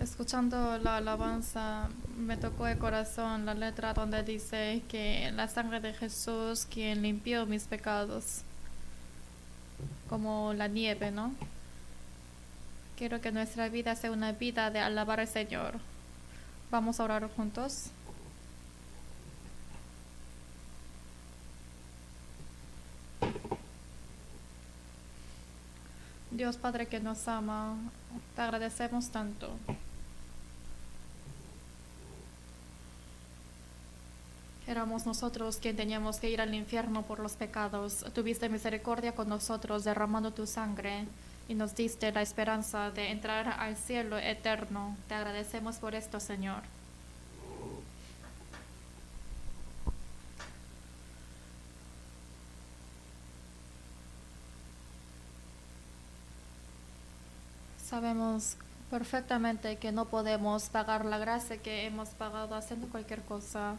Escuchando la alabanza, me tocó el corazón la letra donde dice que la sangre de Jesús quien limpió mis pecados, como la nieve, ¿no? Quiero que nuestra vida sea una vida de alabar al Señor. Vamos a orar juntos. Dios Padre que nos ama, te agradecemos tanto. Éramos nosotros quien teníamos que ir al infierno por los pecados. Tuviste misericordia con nosotros derramando tu sangre y nos diste la esperanza de entrar al cielo eterno. Te agradecemos por esto, Señor. Sabemos perfectamente que no podemos pagar la gracia que hemos pagado haciendo cualquier cosa.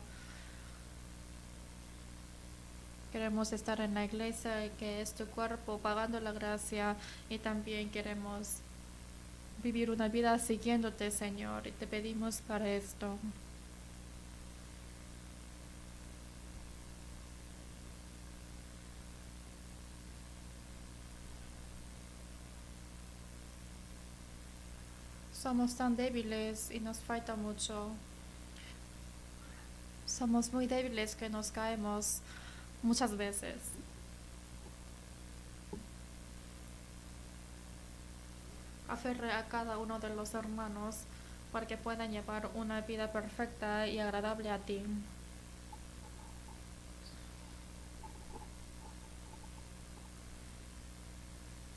Queremos estar en la iglesia, que es tu cuerpo, pagando la gracia, y también queremos vivir una vida siguiéndote, Señor, y te pedimos para esto. Somos tan débiles y nos falta mucho. Somos muy débiles que nos caemos muchas veces. Aferre a cada uno de los hermanos para que puedan llevar una vida perfecta y agradable a ti.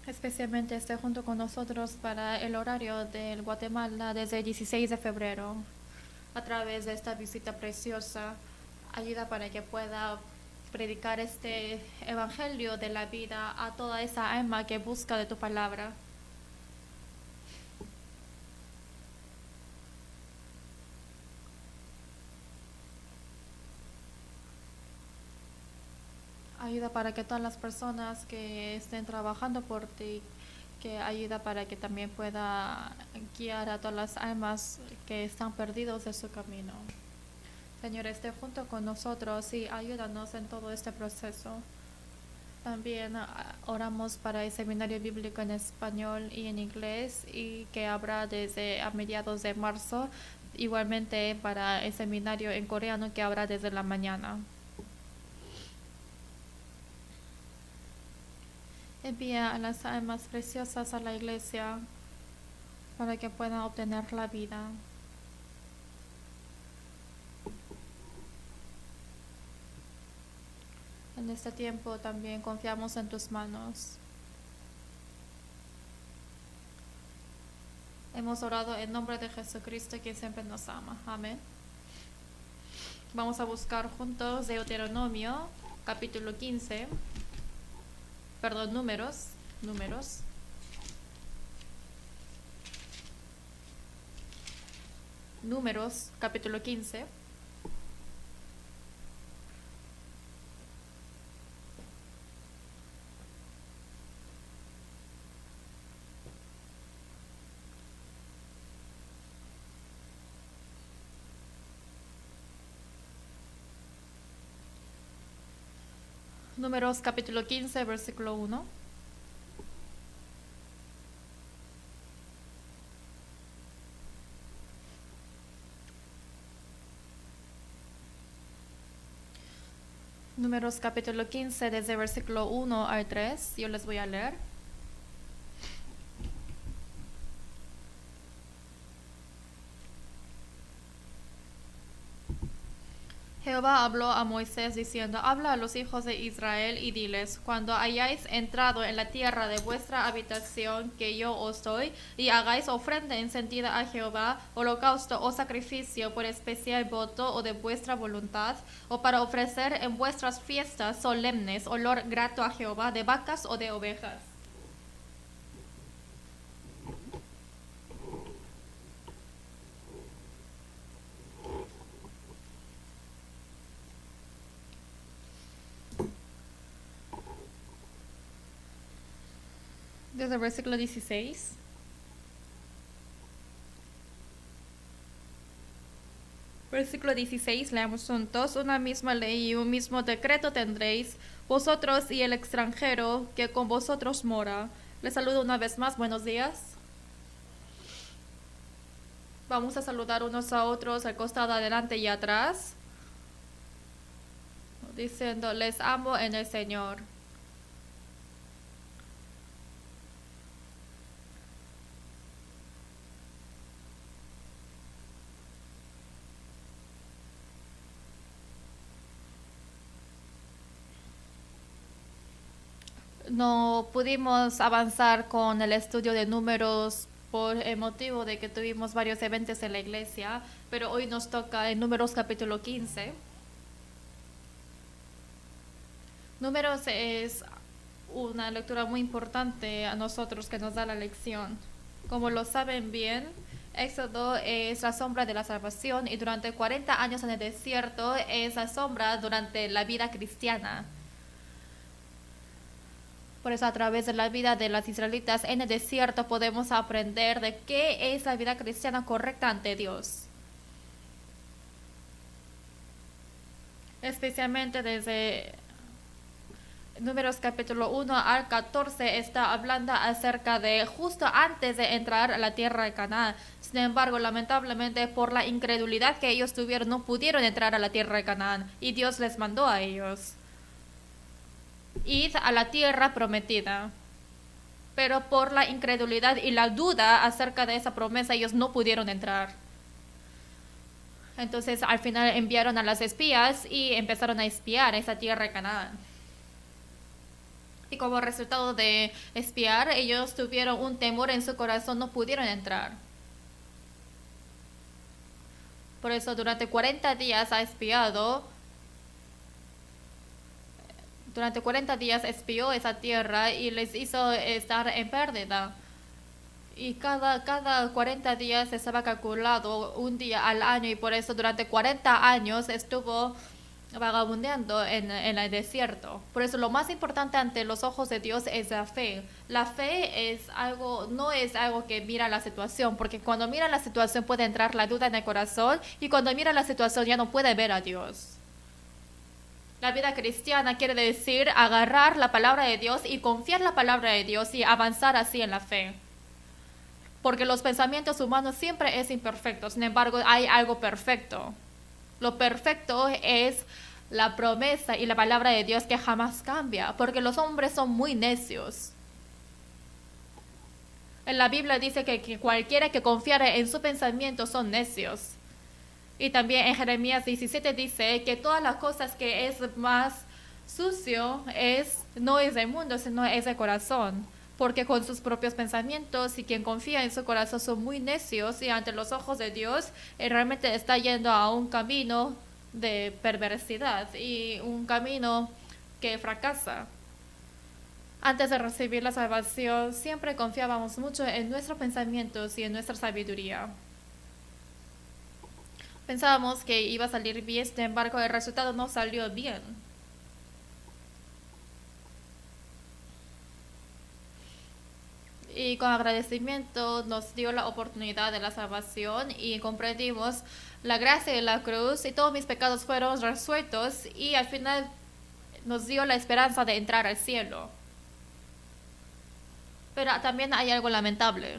Especialmente esté junto con nosotros para el horario del Guatemala desde el 16 de febrero. A través de esta visita preciosa, ayuda para que pueda predicar este evangelio de la vida a toda esa alma que busca de tu palabra. Ayuda para que todas las personas que estén trabajando por ti, que ayuda para que también pueda guiar a todas las almas que están perdidos de su camino. Señor, esté junto con nosotros y ayúdanos en todo este proceso. También oramos para el seminario bíblico en español y en inglés y que habrá desde a mediados de marzo, igualmente para el seminario en coreano que habrá desde la mañana. Envía a las almas preciosas a la iglesia para que puedan obtener la vida. En este tiempo también confiamos en tus manos. Hemos orado en nombre de Jesucristo, que siempre nos ama. Amén. Vamos a buscar juntos Deuteronomio, capítulo 15. Perdón, números. Números, capítulo 15. Números, capítulo 15, versículo 1. Números, capítulo 15, desde versículo 1 al 3. Yo les voy a leer. Jehová habló a Moisés diciendo: Habla a los hijos de Israel y diles: Cuando hayáis entrado en la tierra de vuestra habitación que yo os doy, y hagáis ofrenda encendida a Jehová, holocausto o sacrificio por especial voto o de vuestra voluntad, o para ofrecer en vuestras fiestas solemnes olor grato a Jehová de vacas o de ovejas. Desde el versículo 16. Versículo 16, leamos juntos. Una misma ley y un mismo decreto tendréis vosotros y el extranjero que con vosotros mora. Les saludo una vez más. Buenos días. Vamos a saludar unos a otros al costado, adelante y atrás, diciendo: les amo en el Señor. No pudimos avanzar con el estudio de números por el motivo de que tuvimos varios eventos en la iglesia, pero hoy nos toca en Números capítulo 15. Números es una lectura muy importante a nosotros que nos da la lección. Como lo saben bien, Éxodo es la sombra de la salvación y durante 40 años en el desierto es la sombra durante la vida cristiana. Por eso a través de la vida de los israelitas en el desierto podemos aprender de qué es la vida cristiana correcta ante Dios. Especialmente desde Números capítulo 1 al 14 está hablando acerca de justo antes de entrar a la tierra de Canaán. Sin embargo, lamentablemente por la incredulidad que ellos tuvieron no pudieron entrar a la tierra de Canaán y Dios les mandó a ellos: id a la tierra prometida. Pero por la incredulidad y la duda acerca de esa promesa ellos no pudieron entrar. Entonces al final enviaron a las espías y empezaron a espiar esa tierra de Canaán. Y como resultado de espiar, ellos tuvieron un temor en su corazón, no pudieron entrar. Por eso durante 40 días ha espiado. Durante 40 días espió esa tierra y les hizo estar en pérdida. Y cada 40 días estaba calculado un día al año, y por eso durante 40 años estuvo vagabundeando en el desierto. Por eso lo más importante ante los ojos de Dios es la fe. La fe es algo, no es algo que mira la situación, porque cuando mira la situación puede entrar la duda en el corazón, y cuando mira la situación ya no puede ver a Dios. La vida cristiana quiere decir agarrar la palabra de Dios y confiar en la palabra de Dios y avanzar así en la fe. Porque los pensamientos humanos siempre es imperfecto, sin embargo hay algo perfecto. Lo perfecto es la promesa y la palabra de Dios que jamás cambia, porque los hombres son muy necios. En la Biblia dice que cualquiera que confiare en su pensamiento son necios. Y también en Jeremías 17 dice que todas las cosas que es más sucio no es del mundo, sino es del corazón. Porque con sus propios pensamientos y quien confía en su corazón son muy necios, y ante los ojos de Dios realmente está yendo a un camino de perversidad y un camino que fracasa. Antes de recibir la salvación siempre confiábamos mucho en nuestros pensamientos y en nuestra sabiduría. Pensábamos que iba a salir bien, sin embargo el resultado no salió bien. Y con agradecimiento nos dio la oportunidad de la salvación y comprendimos la gracia de la cruz, y todos mis pecados fueron resueltos, y al final nos dio la esperanza de entrar al cielo. Pero también hay algo lamentable.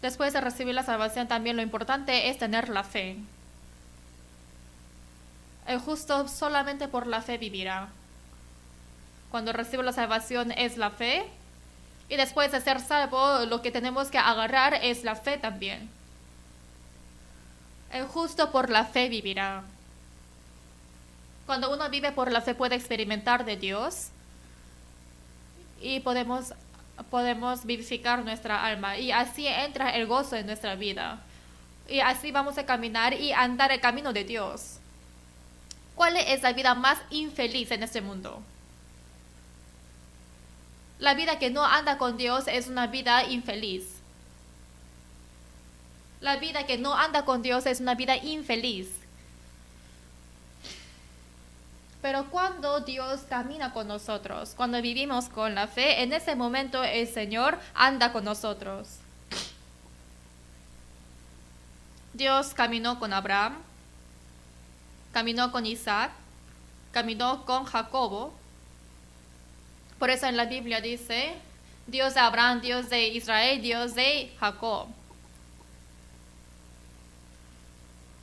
Después de recibir la salvación también lo importante es tener la fe. El justo solamente por la fe vivirá. Cuando recibo la salvación es la fe, y después de ser salvo lo que tenemos que agarrar es la fe también. El justo por la fe vivirá. Cuando uno vive por la fe puede experimentar de Dios y podemos vivificar nuestra alma, y así entra el gozo en nuestra vida, y así vamos a caminar y andar el camino de Dios. ¿Cuál es la vida más infeliz en este mundo? La vida que no anda con Dios es una vida infeliz. La vida que no anda con Dios es una vida infeliz. Pero cuando Dios camina con nosotros, cuando vivimos con la fe, en ese momento el Señor anda con nosotros. Dios caminó con Abraham, caminó con Isaac, caminó con Jacobo. Por eso en la Biblia dice, Dios de Abraham, Dios de Israel, Dios de Jacob.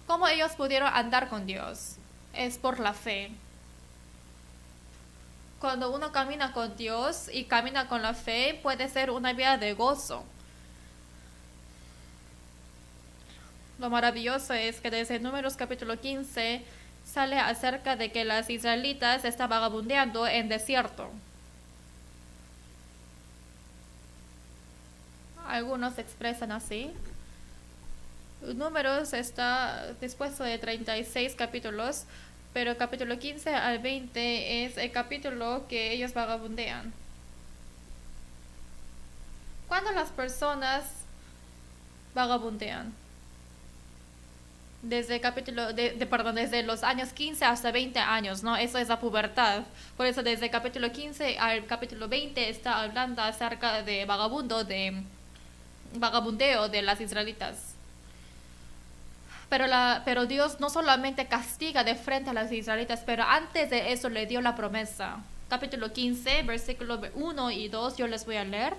¿Cómo ellos pudieron andar con Dios? Es por la fe. Cuando uno camina con Dios y camina con la fe, puede ser una vida de gozo. Lo maravilloso es que desde Números capítulo 15 sale acerca de que las israelitas estaban vagabundeando en desierto. Algunos se expresan así. Números está dispuesto de 36 capítulos, pero capítulo 15 al 20 es el capítulo que ellos vagabundean. ¿Cuándo las personas vagabundean? Desde desde los años 15 hasta 20 años, ¿no? Eso es la pubertad. Por eso desde el capítulo 15 al capítulo 20 está hablando acerca de vagabundeo de las israelitas. Pero Dios no solamente castiga de frente a las israelitas, pero antes de eso le dio la promesa. Capítulo 15, versículos 1 y 2, yo les voy a leer.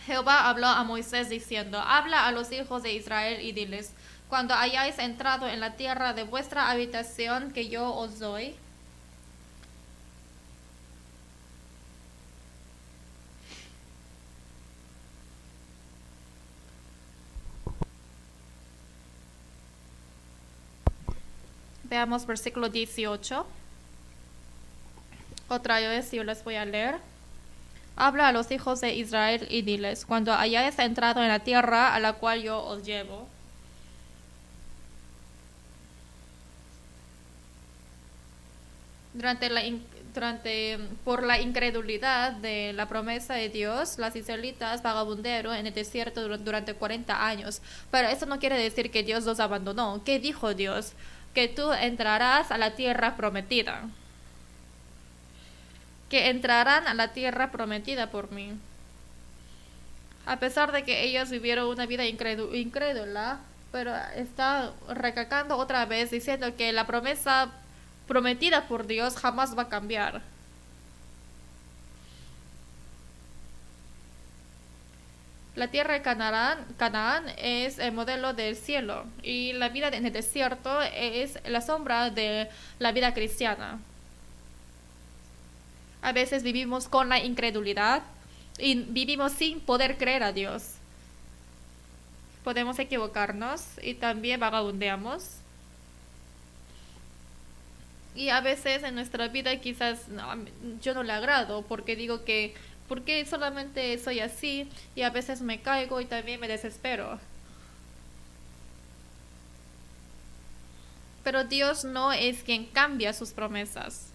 Jehová habló a Moisés diciendo, habla a los hijos de Israel y diles, cuando hayáis entrado en la tierra de vuestra habitación que yo os doy, veamos versículo 18. Otra vez yo les voy a leer. Habla a los hijos de Israel y diles, cuando hayáis entrado en la tierra a la cual yo os llevo, por la incredulidad de la promesa de Dios, las israelitas vagabundearon en el desierto durante 40 años. Pero eso no quiere decir que Dios los abandonó. ¿Qué dijo Dios? Que tú entrarás a la tierra prometida. Que entrarán a la tierra prometida por mí. A pesar de que ellos vivieron una vida incrédula, pero está recalcando otra vez diciendo que la promesa prometida por Dios jamás va a cambiar. La tierra de Canaán es el modelo del cielo y la vida en el desierto es la sombra de la vida cristiana. A veces vivimos con la incredulidad y vivimos sin poder creer a Dios. Podemos equivocarnos y también vagabundeamos. Y a veces en nuestra vida quizás yo no le agrado porque digo que porque solamente soy así y a veces me caigo y también me desespero. Pero Dios no es quien cambia sus promesas.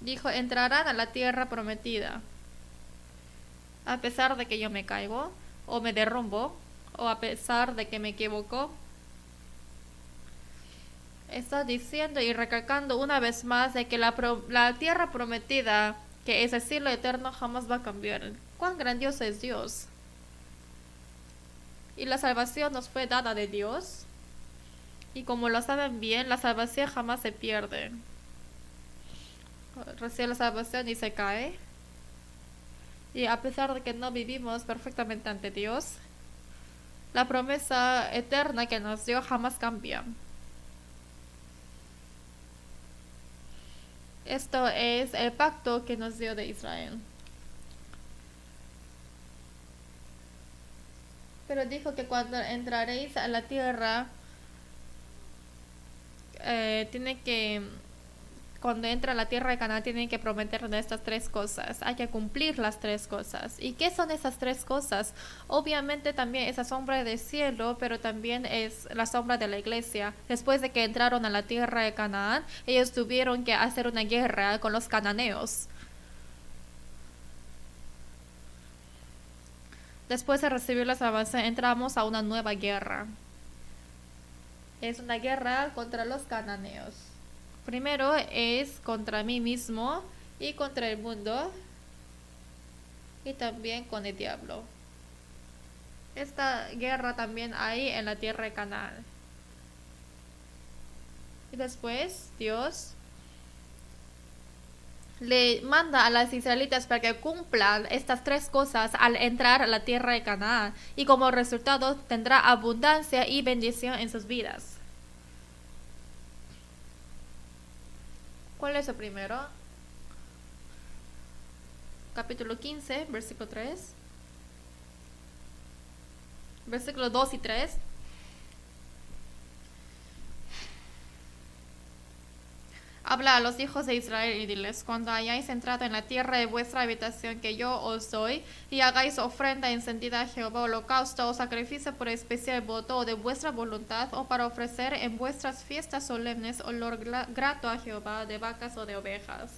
Dijo, entrarán a la tierra prometida. A pesar de que yo me caigo o me derrumbo o a pesar de que me equivoco, está diciendo y recalcando una vez más de que la tierra prometida, que es el cielo eterno, jamás va a cambiar. Cuán grandioso es Dios. Y la salvación nos fue dada de Dios. Y como lo saben bien, la salvación jamás se pierde. Recibe la salvación y se cae. Y a pesar de que no vivimos perfectamente ante Dios, la promesa eterna que nos dio jamás cambia. Esto es el pacto que nos dio de Israel. Pero dijo que cuando entraréis a la tierra, cuando entra a la tierra de Canaán, tienen que prometer de estas tres cosas. Hay que cumplir las tres cosas. ¿Y qué son esas tres cosas? Obviamente también esa sombra del cielo, pero también es la sombra de la iglesia. Después de que entraron a la tierra de Canaán, ellos tuvieron que hacer una guerra con los cananeos. Después de recibir la salvación, entramos a una nueva guerra. Es una guerra contra los cananeos. Primero es contra mí mismo y contra el mundo y también con el diablo. esta guerra también hay en la tierra de Canaán. Y después Dios le manda a las israelitas para que cumplan estas tres cosas al entrar a la tierra de Canaán, y como resultado tendrá abundancia y bendición en sus vidas. ¿Cuál es el primero? Capítulo 15, versículo 3. Versículos 2 y 3. Habla a los hijos de Israel y diles: cuando hayáis entrado en la tierra de vuestra habitación que yo os doy, y hagáis ofrenda encendida a Jehová, holocausto o sacrificio por especial voto o de vuestra voluntad, o para ofrecer en vuestras fiestas solemnes olor grato a Jehová, de vacas o de ovejas.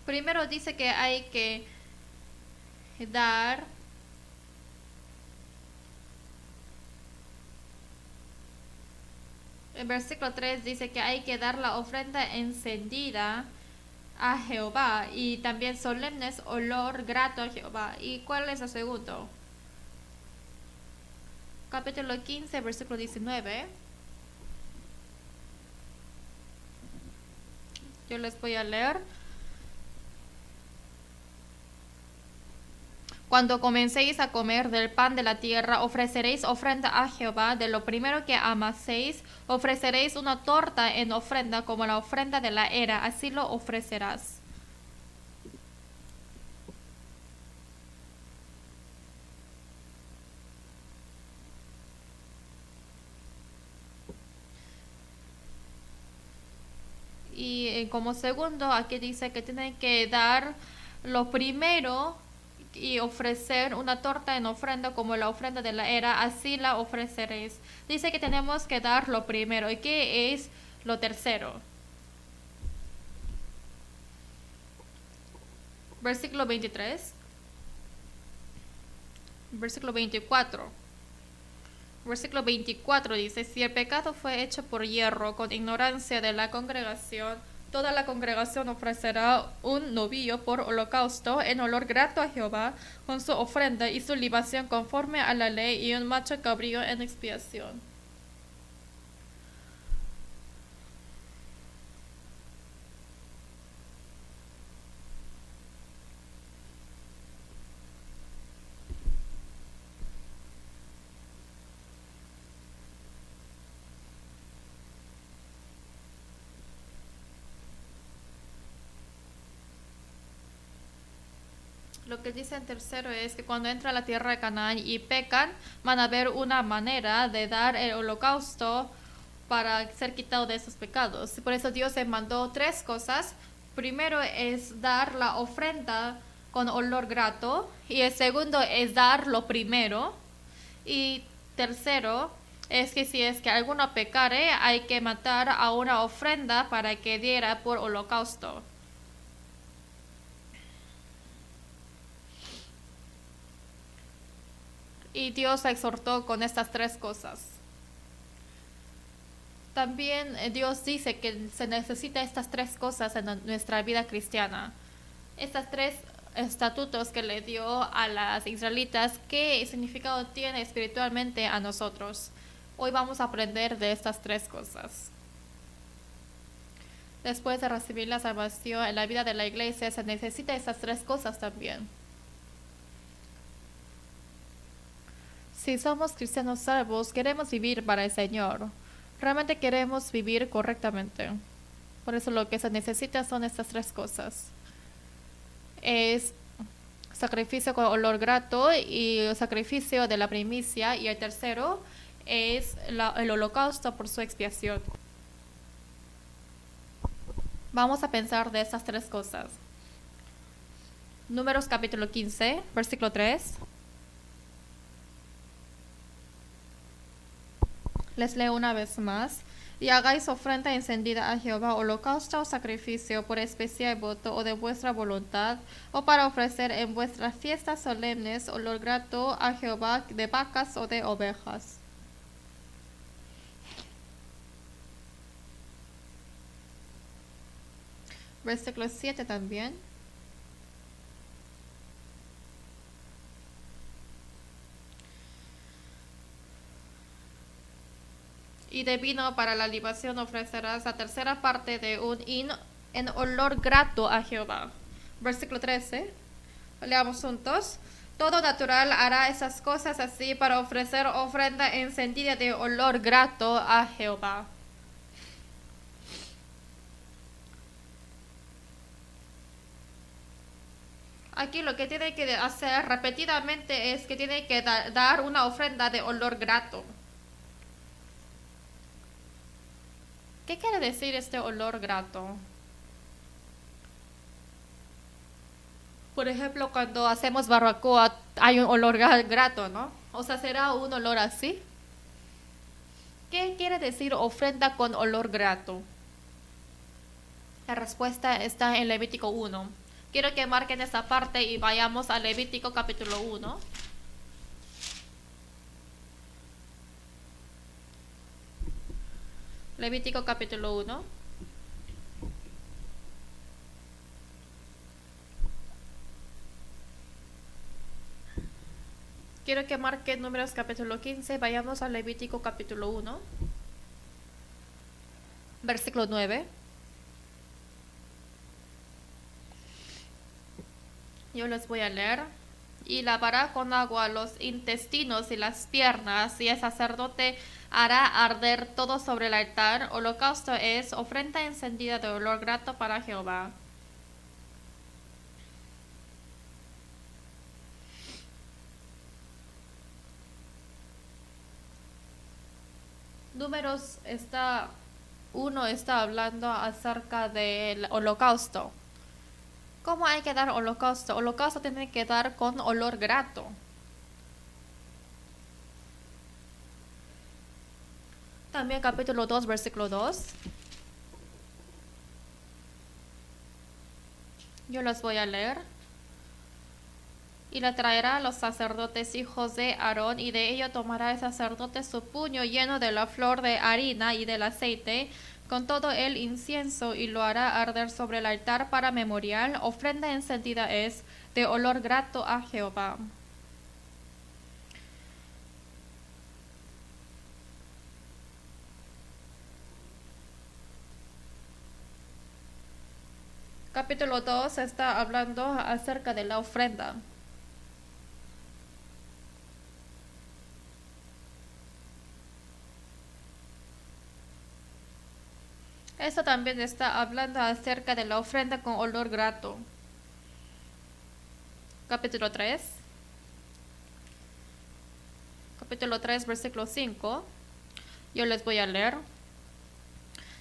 Primero dice que hay que dar el versículo 3 dice que hay que dar la ofrenda encendida a Jehová, y también solemnes olor grato a Jehová. ¿Y cuál es el segundo? Capítulo 15, versículo 19. Yo les voy a leer. Cuando comencéis a comer del pan de la tierra, ofreceréis ofrenda a Jehová. De lo primero que amaséis, ofreceréis una torta en ofrenda, como la ofrenda de la era, así lo ofrecerás. Y como segundo, aquí dice que tienen que dar lo primero y ofrecer una torta en ofrenda, como la ofrenda de la era, así la ofreceréis. Dice que tenemos que dar lo primero. ¿Y qué es lo tercero? Versículo 23. Versículo 24. Versículo 24 dice: si el pecado fue hecho por hierro, con ignorancia de la congregación, toda la congregación ofrecerá un novillo por holocausto en olor grato a Jehová, con su ofrenda y su libación conforme a la ley, y un macho cabrío en expiación. Lo que dice en tercero es que cuando entra a la tierra de Canaán y pecan, van a ver una manera de dar el holocausto para ser quitado de esos pecados. Por eso Dios les mandó tres cosas. Primero es dar la ofrenda con olor grato, y el segundo es dar lo primero, y tercero es que si es que alguno pecare, hay que matar a una ofrenda para que diera por holocausto. Y Dios la exhortó con estas tres cosas. También Dios dice que se necesita estas tres cosas en nuestra vida cristiana. Estas tres estatutos que le dio a las israelitas, ¿qué significado tiene espiritualmente a nosotros? Hoy vamos a aprender de estas tres cosas. Después de recibir la salvación en la vida de la iglesia, se necesita estas tres cosas también. Si somos cristianos salvos, queremos vivir para el Señor. Realmente queremos vivir correctamente. Por eso lo que se necesita son estas tres cosas. Es sacrificio con olor grato y sacrificio de la primicia. Y el tercero es el holocausto por su expiación. Vamos a pensar de estas tres cosas. Números capítulo 15, versículo 3. Les leo una vez más. Y hagáis ofrenda encendida a Jehová, holocausto o sacrificio por especial voto o de vuestra voluntad, o para ofrecer en vuestras fiestas solemnes olor grato a Jehová de vacas o de ovejas. Versículo 7 también. Y de vino para la libación ofrecerás la tercera parte de un hin en olor grato a Jehová. Versículo 13. Leamos juntos. Todo natural hará esas cosas así para ofrecer ofrenda encendida de olor grato a Jehová. Aquí lo que tiene que hacer repetidamente es que tiene que dar una ofrenda de olor grato. ¿Qué quiere decir este olor grato? Por ejemplo, cuando hacemos barbacoa hay un olor grato, ¿no? O sea, ¿será un olor así? ¿Qué quiere decir ofrenda con olor grato? La respuesta está en Levítico 1. Quiero que marquen esta parte y vayamos a Levítico capítulo 1. Levítico capítulo 1. Quiero que marquen Números capítulo 15. Vayamos a Levítico capítulo 1. Versículo 9. Yo les voy a leer. Y lavará con agua los intestinos y las piernas, y el sacerdote hará arder todo sobre el altar. Holocausto es ofrenda encendida de olor grato para Jehová. Números 1 está hablando acerca del holocausto. ¿Cómo hay que dar holocausto? Holocausto tiene que dar con olor grato. También capítulo 2, versículo 2. Yo los voy a leer. Y le traerá a los sacerdotes hijos de Aarón, y de ello tomará el sacerdote su puño lleno de la flor de harina y del aceite, con todo el incienso, y lo hará arder sobre el altar para memorial. Ofrenda encendida es de olor grato a Jehová. Capítulo 2 está hablando acerca de la ofrenda. Esto también está hablando acerca de la ofrenda con olor grato. Capítulo 3. Capítulo 3, versículo 5. Yo les voy a leer.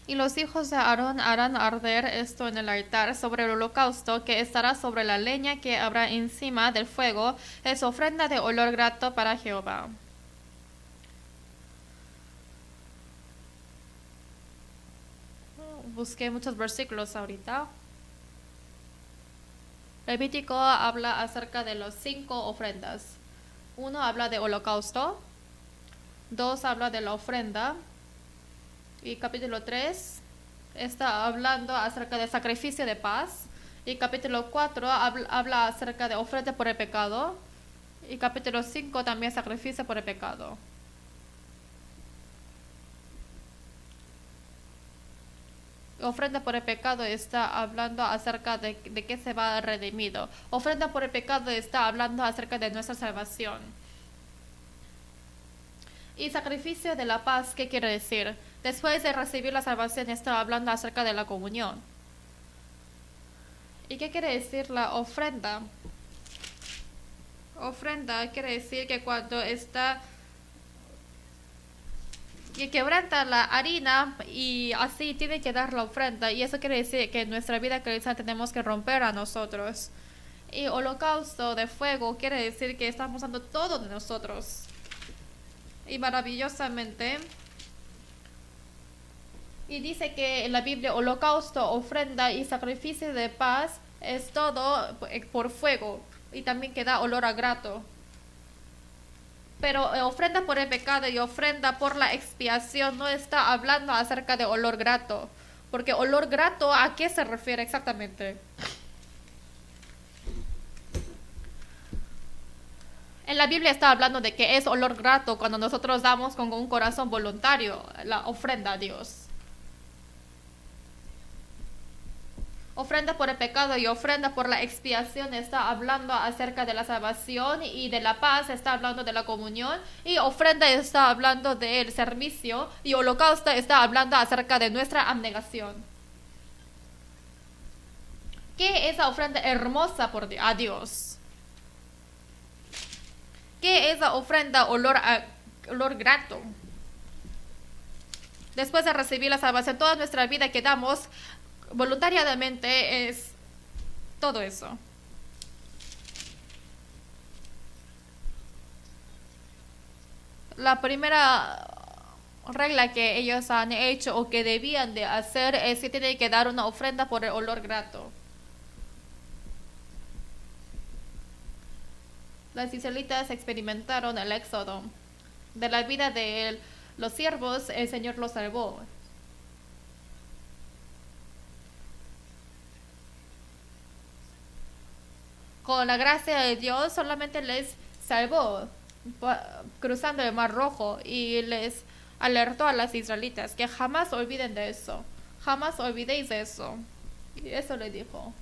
Y los hijos de Aarón harán arder esto en el altar sobre el holocausto que estará sobre la leña que habrá encima del fuego. Es ofrenda de olor grato para Jehová. Busqué muchos versículos ahorita. Levítico habla acerca de las 5 ofrendas. 1 habla de holocausto. 2 habla de la ofrenda. Y capítulo 3 está hablando acerca del sacrificio de paz. Y capítulo 4 habla acerca de ofrenda por el pecado. Y capítulo 5 también sacrificio por el pecado. Ofrenda por el pecado está hablando acerca de que se va redimido. Ofrenda por el pecado está hablando acerca de nuestra salvación. Y sacrificio de la paz, ¿qué quiere decir? Después de recibir la salvación está hablando acerca de la comunión. ¿Y qué quiere decir la ofrenda? Ofrenda quiere decir que cuando está y quebranta la harina y así tiene que dar la ofrenda, y eso quiere decir que en nuestra vida cristiana tenemos que romper a nosotros. Y holocausto de fuego quiere decir que estamos dando todo de nosotros. Y maravillosamente Y dice que en la Biblia holocausto, ofrenda y sacrificio de paz es todo por fuego y también que da olor a grato. Pero ofrenda por el pecado y ofrenda por la expiación no está hablando acerca de olor grato. Porque olor grato, ¿a qué se refiere exactamente? En la Biblia está hablando de que es olor grato cuando nosotros damos con un corazón voluntario la ofrenda a Dios. Ofrenda por el pecado y ofrenda por la expiación está hablando acerca de la salvación, y de la paz está hablando de la comunión, y ofrenda está hablando del servicio, y holocausto está hablando acerca de nuestra abnegación. ¿Qué es la ofrenda hermosa a Dios? ¿Qué es la ofrenda olor grato? Después de recibir la salvación, toda nuestra vida que damos voluntariamente es todo eso. La primera regla que ellos han hecho o que debían de hacer es que tienen que dar una ofrenda por el olor grato. Las israelitas experimentaron el éxodo. De la vida de los siervos, el Señor los salvó. Con la gracia de Dios solamente les salvó cruzando el Mar Rojo, y les alertó a las israelitas que jamás olviden de eso. Jamás olvidéis de eso. Y eso le dijo.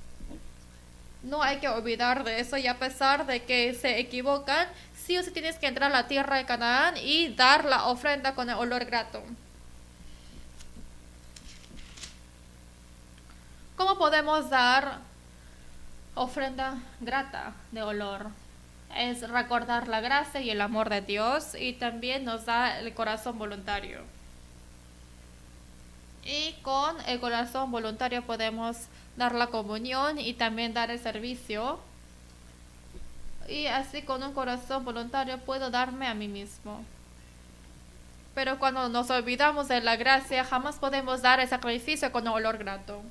No hay que olvidar de eso, y a pesar de que se equivocan, sí o sí tienes que entrar a la tierra de Canaán y dar la ofrenda con el olor grato. ¿Cómo podemos dar ofrenda grata de olor? Es recordar la gracia y el amor de Dios, y también nos da el corazón voluntario. Y con el corazón voluntario podemos dar la comunión y también dar el servicio. Y así con un corazón voluntario puedo darme a mí mismo. Pero cuando nos olvidamos de la gracia, jamás podemos dar el sacrificio con olor grato.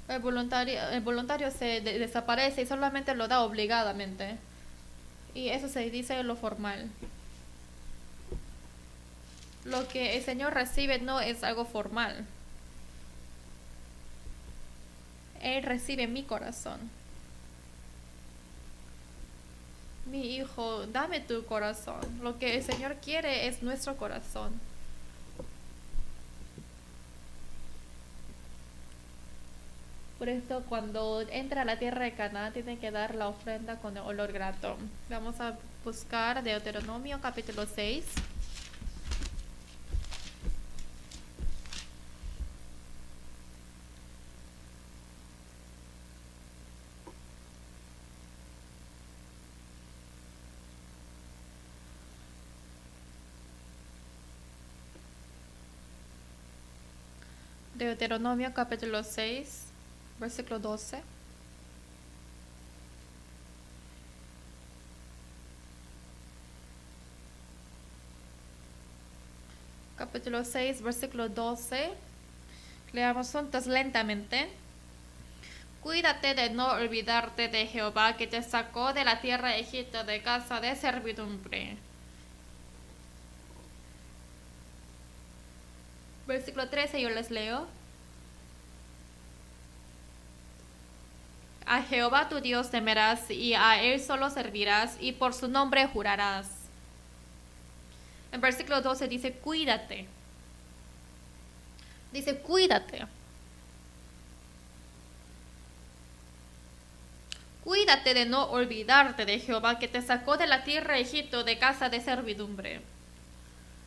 El voluntario se desaparece y solamente lo da obligadamente. Y eso se dice lo formal. Lo que el Señor recibe no es algo formal. Él recibe mi corazón. Mi hijo, dame tu corazón. Lo que el Señor quiere es nuestro corazón. Por esto, cuando entra a la tierra de Canaán, tiene que dar la ofrenda con el olor grato. Vamos a buscar Deuteronomio capítulo 6. Deuteronomio capítulo 6, versículo 12. Capítulo 6, versículo 12. Leamos juntos lentamente. Cuídate de no olvidarte de Jehová, que te sacó de la tierra de Egipto, de casa de servidumbre. Versículo 13 yo les leo. A Jehová tu Dios temerás, y a él solo servirás, y por su nombre jurarás. En versículo 12 dice cuídate. Dice cuídate. Cuídate de no olvidarte de Jehová, que te sacó de la tierra de Egipto, de casa de servidumbre.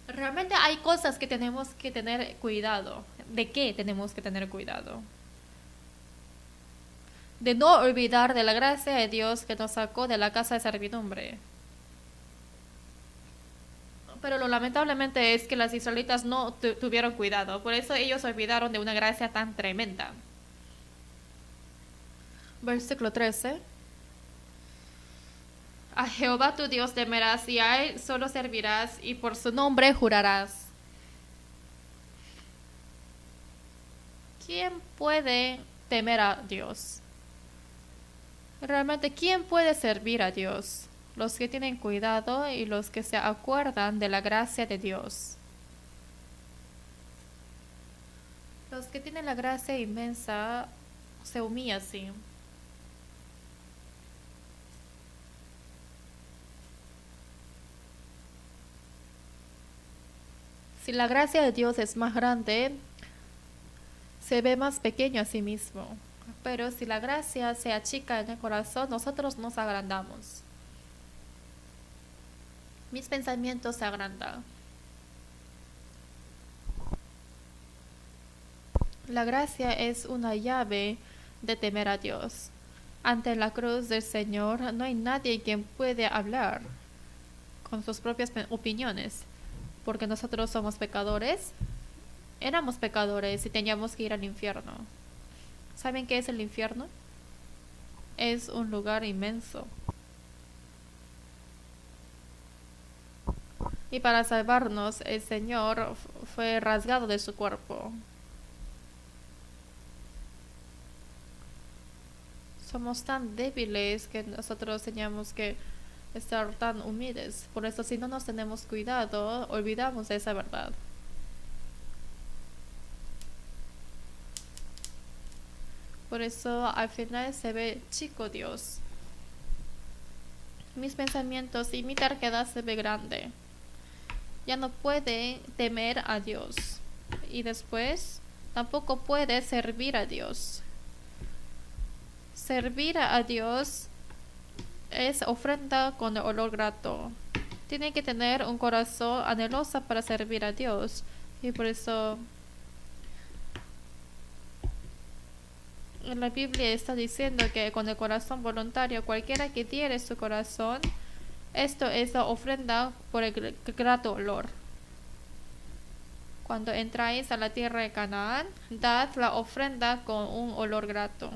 Realmente hay cosas que tenemos que tener cuidado. ¿De qué tenemos que tener cuidado? De no olvidar de la gracia de Dios que nos sacó de la casa de servidumbre. Pero lo lamentablemente es que las israelitas no tuvieron cuidado. Por eso ellos olvidaron de una gracia tan tremenda. Versículo 13. A Jehová tu Dios temerás y a él solo servirás y por su nombre jurarás. ¿Quién puede temer a Dios? Realmente, ¿quién puede servir a Dios? Los que tienen cuidado y los que se acuerdan de la gracia de Dios. Los que tienen la gracia inmensa se humillan así. Si la gracia de Dios es más grande, se ve más pequeño a sí mismo. Pero si la gracia se achica en el corazón, nosotros nos agrandamos. Mis pensamientos se agrandan. La gracia es una llave de temer a Dios. Ante la cruz del Señor no hay nadie quien puede hablar con sus propias opiniones, porque nosotros somos pecadores, éramos pecadores y teníamos que ir al infierno. ¿Saben qué es el infierno? Es un lugar inmenso. Y para salvarnos, el Señor fue rasgado de su cuerpo. Somos tan débiles que nosotros teníamos que estar tan humildes. Por eso, si no nos tenemos cuidado, olvidamos de esa verdad. Por eso, al final se ve chico Dios. Mis pensamientos y mi terquedad se ve grande. Ya no puede temer a Dios. Y después, tampoco puede servir a Dios. Servir a Dios es ofrenda con olor grato. Tiene que tener un corazón anheloso para servir a Dios. Y por eso en la Biblia está diciendo que con el corazón voluntario, cualquiera que diere su corazón, esto es la ofrenda por el grato olor. Cuando entráis a la tierra de Canaán, dad la ofrenda con un olor grato.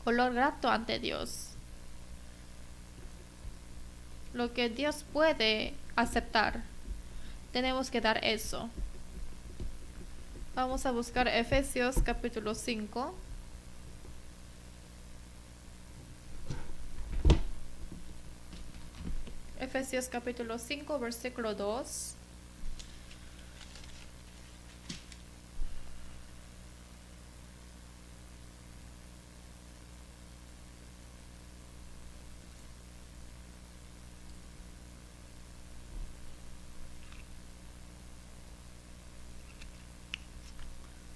Olor grato ante Dios. Lo que Dios puede aceptar, tenemos que dar eso. Vamos a buscar Efesios capítulo 5. Efesios capítulo 5, versículo 2.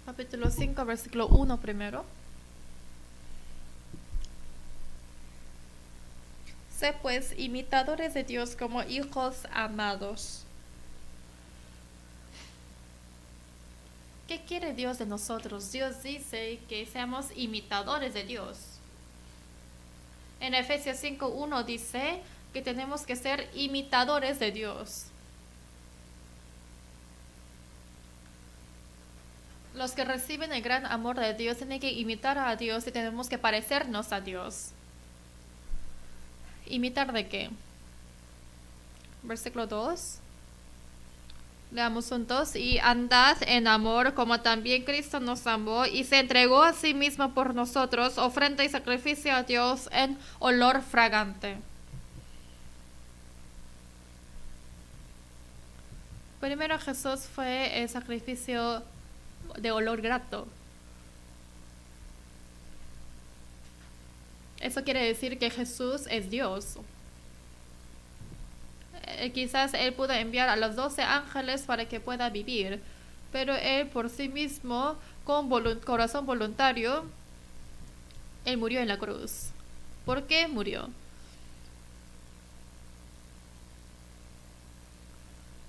Capítulo 5, versículo 1 primero. Sé pues imitadores de Dios como hijos amados. ¿Qué quiere Dios de nosotros? Dios dice que seamos imitadores de Dios. En Efesios 5:1 dice que tenemos que ser imitadores de Dios. Los que reciben el gran amor de Dios tienen que imitar a Dios y tenemos que parecernos a Dios. ¿Imitar de qué? Versículo 2. Leamos juntos. Y andad en amor como también Cristo nos amó y se entregó a sí mismo por nosotros, ofrenda y sacrificio a Dios en olor fragante. Primero Jesús fue el sacrificio de olor grato. Eso quiere decir que Jesús es Dios. Quizás Él pudo enviar a los 12 ángeles para que pueda vivir, pero Él por sí mismo, con corazón voluntario, Él murió en la cruz. ¿Por qué murió?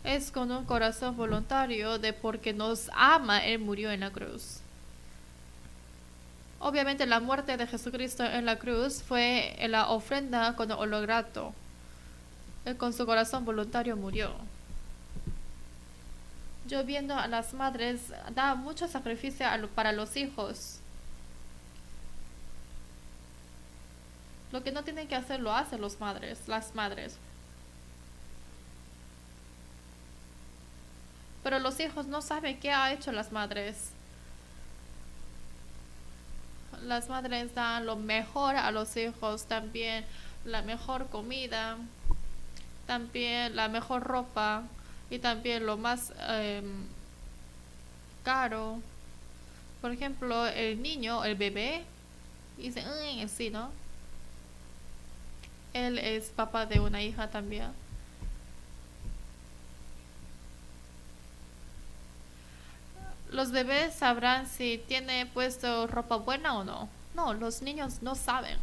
Es con un corazón voluntario de porque nos ama, Él murió en la cruz. Obviamente la muerte de Jesucristo en la cruz fue la ofrenda con olor grato. Él con su corazón voluntario murió. Yo viendo a las madres, da mucho sacrificio para los hijos. Lo que no tienen que hacer lo hacen las madres. Pero los hijos no saben qué ha hecho las madres. Las madres dan lo mejor a los hijos, también la mejor comida, también la mejor ropa y también lo más caro. Por ejemplo, el niño, el bebé, dice, sí, ¿no? Él es papá de una hija también. Los bebés sabrán si tiene puesto ropa buena o no. No, los niños no saben.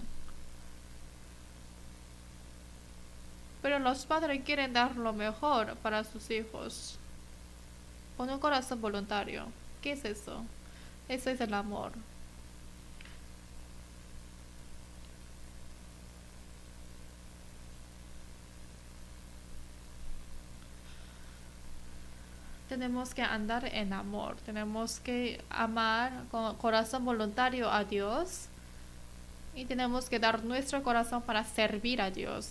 Pero los padres quieren dar lo mejor para sus hijos. Con un corazón voluntario. ¿Qué es eso? Eso es el amor. Tenemos que andar en amor. Tenemos que amar con corazón voluntario a Dios. Y tenemos que dar nuestro corazón para servir a Dios.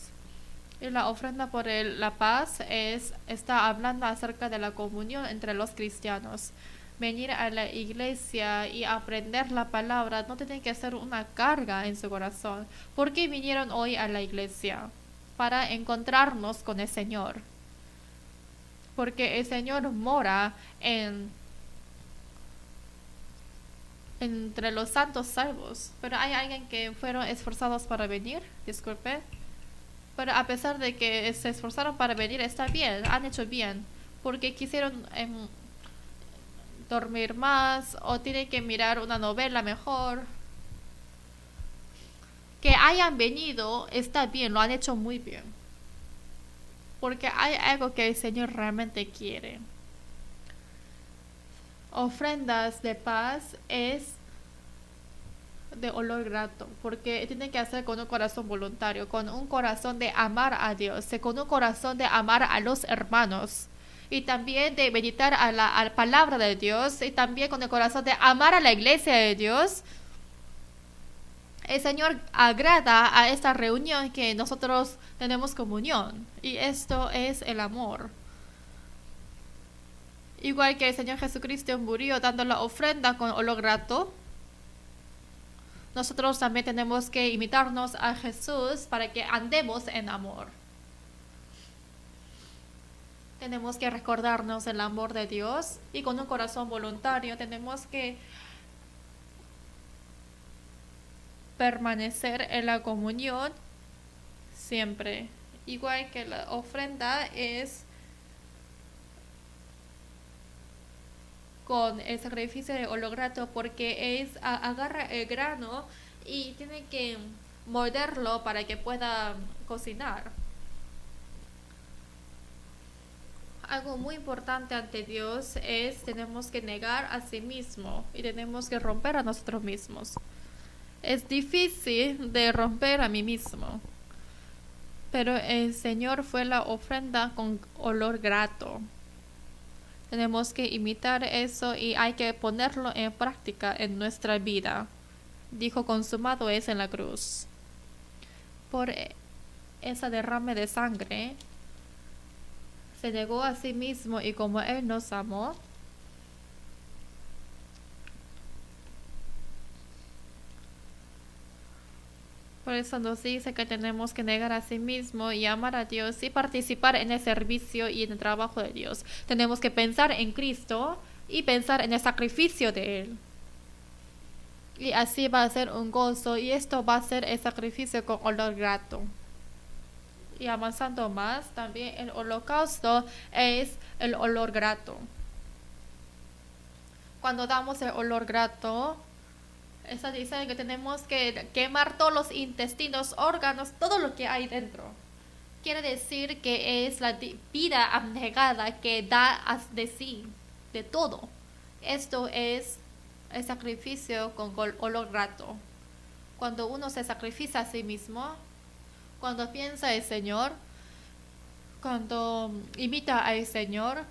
Y la ofrenda por la paz está hablando acerca de la comunión entre los cristianos. Venir a la iglesia y aprender la palabra no tiene que ser una carga en su corazón. ¿Por qué vinieron hoy a la iglesia? Para encontrarnos con el Señor. Porque el Señor mora entre los santos salvos. Pero hay alguien que fueron esforzados para venir, disculpe. Pero a pesar de que se esforzaron para venir, está bien, han hecho bien. Porque quisieron dormir más o tienen que mirar una novela mejor. Que hayan venido está bien, lo han hecho muy bien. Porque hay algo que el Señor realmente quiere. Ofrendas de paz es de olor grato, porque tiene que hacer con un corazón voluntario, con un corazón de amar a Dios, con un corazón de amar a los hermanos y también de meditar a la palabra de Dios y también con el corazón de amar a la iglesia de Dios. El Señor agrada a esta reunión que nosotros tenemos comunión y esto es el amor. Igual que el Señor Jesucristo murió dando la ofrenda con olor grato, nosotros también tenemos que imitarnos a Jesús para que andemos en amor. Tenemos que recordarnos el amor de Dios y con un corazón voluntario tenemos que permanecer en la comunión siempre. Igual que la ofrenda es con el sacrificio de olor grato porque agarra el grano y tiene que morderlo para que pueda cocinar. Algo muy importante ante Dios tenemos que negar a sí mismo y tenemos que romper a nosotros mismos. Es difícil de romper a mí mismo, pero el Señor fue la ofrenda con olor grato. Tenemos que imitar eso y hay que ponerlo en práctica en nuestra vida. Dijo, consumado es en la cruz. Por esa derrame de sangre, se negó a sí mismo y como Él nos amó, por eso nos dice que tenemos que negar a sí mismo y amar a Dios y participar en el servicio y en el trabajo de Dios. Tenemos que pensar en Cristo y pensar en el sacrificio de Él. Y así va a ser un gozo y esto va a ser el sacrificio con olor grato. Y avanzando más, también el holocausto es el olor grato. Cuando damos el olor grato, está diciendo que tenemos que quemar todos los intestinos, órganos, todo lo que hay dentro. Quiere decir que es la vida abnegada que da de sí, de todo. Esto es el sacrificio con olor grato. Cuando uno se sacrifica a sí mismo, cuando piensa el Señor, cuando imita al Señor,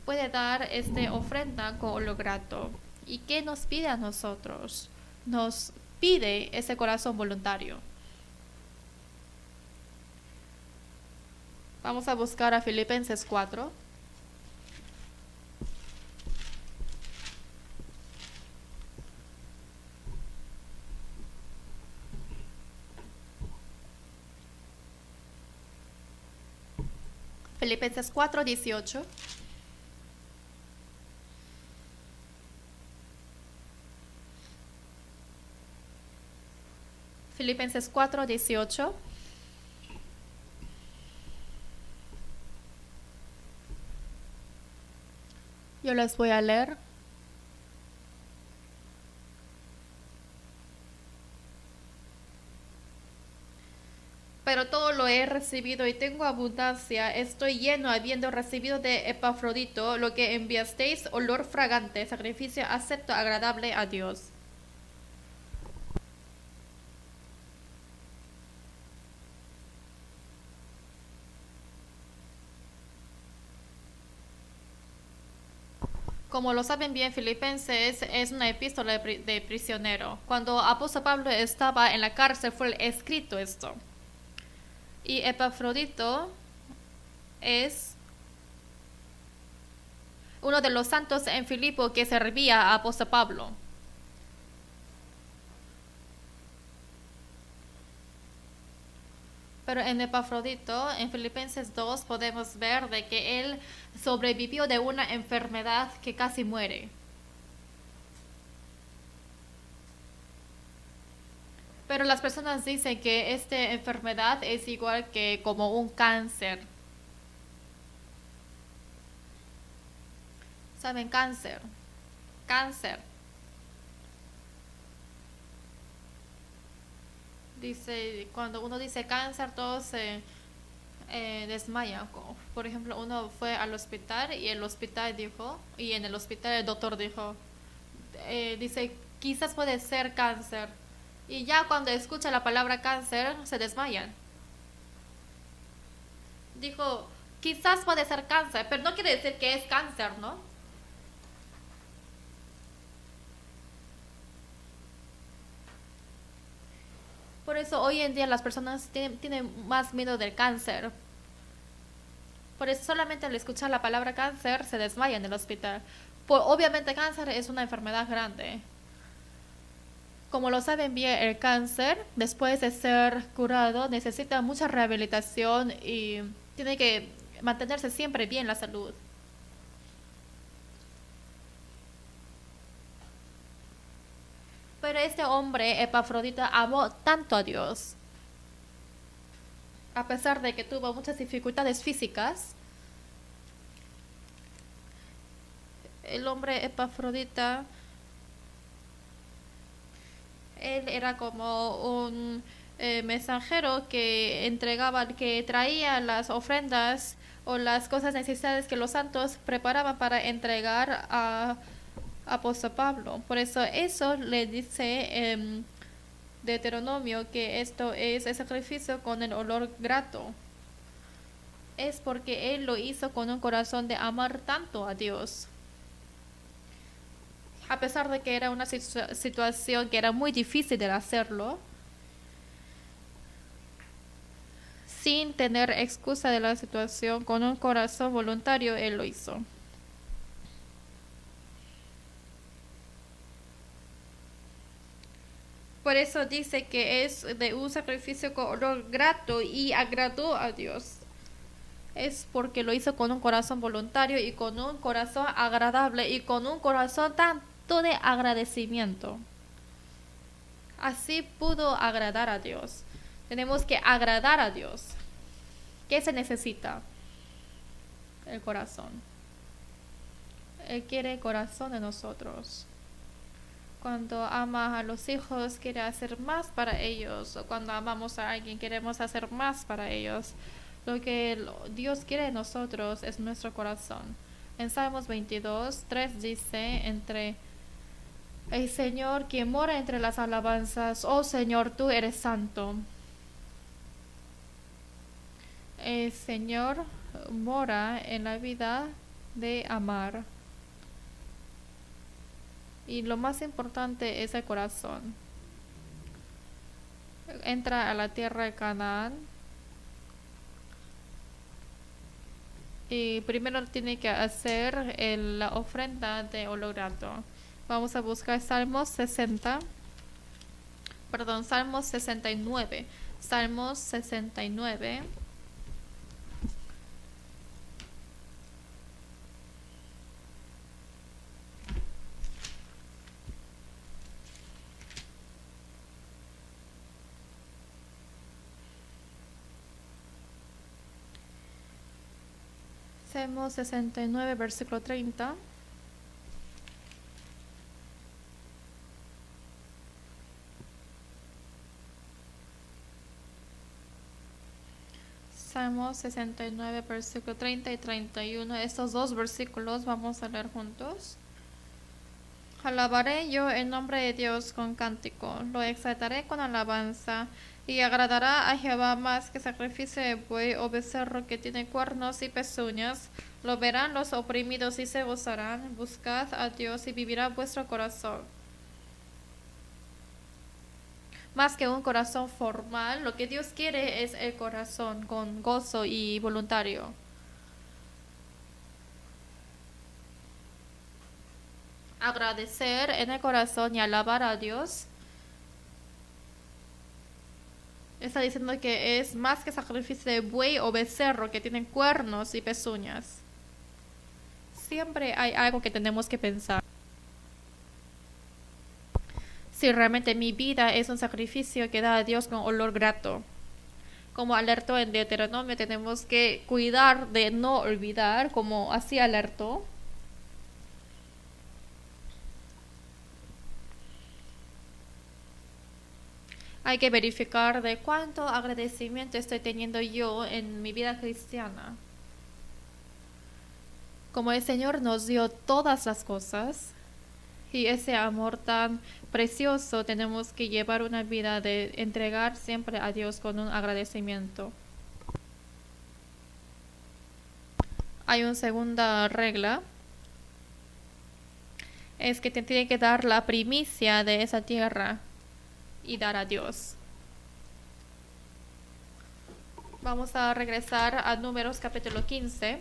puede dar esta ofrenda con olor grato. ¿Y qué nos pide a nosotros? Nos pide ese corazón voluntario. Vamos a buscar a Filipenses 4. Filipenses 4:18. Filipenses 4:18. Yo les voy a leer. Pero todo lo he recibido y tengo abundancia. Estoy lleno habiendo recibido de Epafrodito lo que enviasteis, olor fragante, sacrificio acepto, agradable a Dios. Como lo saben bien, Filipenses es una epístola de prisionero. Cuando apóstol Pablo estaba en la cárcel fue escrito esto. Y Epafrodito es uno de los santos en Filipo que servía a apóstol Pablo. Pero en Epafrodito, en Filipenses 2, podemos ver de que él sobrevivió de una enfermedad que casi muere. Pero las personas dicen que esta enfermedad es igual que como un cáncer. ¿Saben? Cáncer. Cáncer. Dice, cuando uno dice cáncer, todos se desmayan. Por ejemplo, uno fue al hospital y el hospital dijo, y en el hospital el doctor dijo, dice, quizás puede ser cáncer. Y ya cuando escucha la palabra cáncer, se desmayan. Dijo, quizás puede ser cáncer, pero no quiere decir que es cáncer, ¿no? Por eso hoy en día las personas tienen más miedo del cáncer. Por eso solamente al escuchar la palabra cáncer se desmayan en el hospital. Obviamente cáncer es una enfermedad grande. Como lo saben bien, el cáncer, después de ser curado, necesita mucha rehabilitación y tiene que mantenerse siempre bien la salud. Pero este hombre, Epafrodita, amó tanto a Dios. A pesar de que tuvo muchas dificultades físicas, el hombre Epafrodita, él era como un mensajero que entregaba, que traía las ofrendas o las cosas necesarias que los santos preparaban para entregar a apóstol Pablo. Por eso le dice Deuteronomio que esto es el sacrificio con el olor grato. Es porque él lo hizo con un corazón de amar tanto a Dios. A pesar de que era una situación que era muy difícil de hacerlo, sin tener excusa de la situación, con un corazón voluntario, él lo hizo. Por eso dice que es de un sacrificio con olor grato y agradó a Dios. Es porque lo hizo con un corazón voluntario y con un corazón agradable y con un corazón tanto de agradecimiento. Así pudo agradar a Dios. Tenemos que agradar a Dios. ¿Qué se necesita? El corazón. Él quiere el corazón de nosotros. Cuando ama a los hijos, quiere hacer más para ellos. O cuando amamos a alguien, queremos hacer más para ellos. Lo que Dios quiere de nosotros es nuestro corazón. En Salmos 22:3 dice, entre el Señor quien mora entre las alabanzas, oh Señor, tú eres santo. El Señor mora en la vida de amar. Y lo más importante es el corazón. entra a la tierra de Canaán. Y primero tiene que hacer la ofrenda de olor grato. Vamos a buscar Salmos 60. Perdón, Salmos 69. Salmos 69. Salmos 69, versículo 30. Salmos 69, versículo 30 y 31. Estos dos versículos vamos a leer juntos. Alabaré yo el nombre de Dios con cántico, lo exaltaré con alabanza, y agradará a Jehová más que sacrificio de buey o becerro que tiene cuernos y pezuñas. Lo verán los oprimidos y se gozarán. Buscad a Dios y vivirá vuestro corazón. Más que un corazón formal, lo que Dios quiere es el corazón con gozo y voluntario. Agradecer en el corazón y alabar a Dios. Está diciendo que es más que sacrificio de buey o becerro que tienen cuernos y pezuñas. Siempre hay algo que tenemos que pensar. Si realmente mi vida es un sacrificio que da a Dios con olor grato. Como alertó en Deuteronomio, tenemos que cuidar de no olvidar, como así alertó. Hay que verificar de cuánto agradecimiento estoy teniendo yo en mi vida cristiana. Como el Señor nos dio todas las cosas y ese amor tan precioso, tenemos que llevar una vida de entregar siempre a Dios con un agradecimiento. Hay una segunda regla, es que te tiene que dar la primicia de esa tierra y dar a Dios. Vamos a regresar a Números capítulo 15.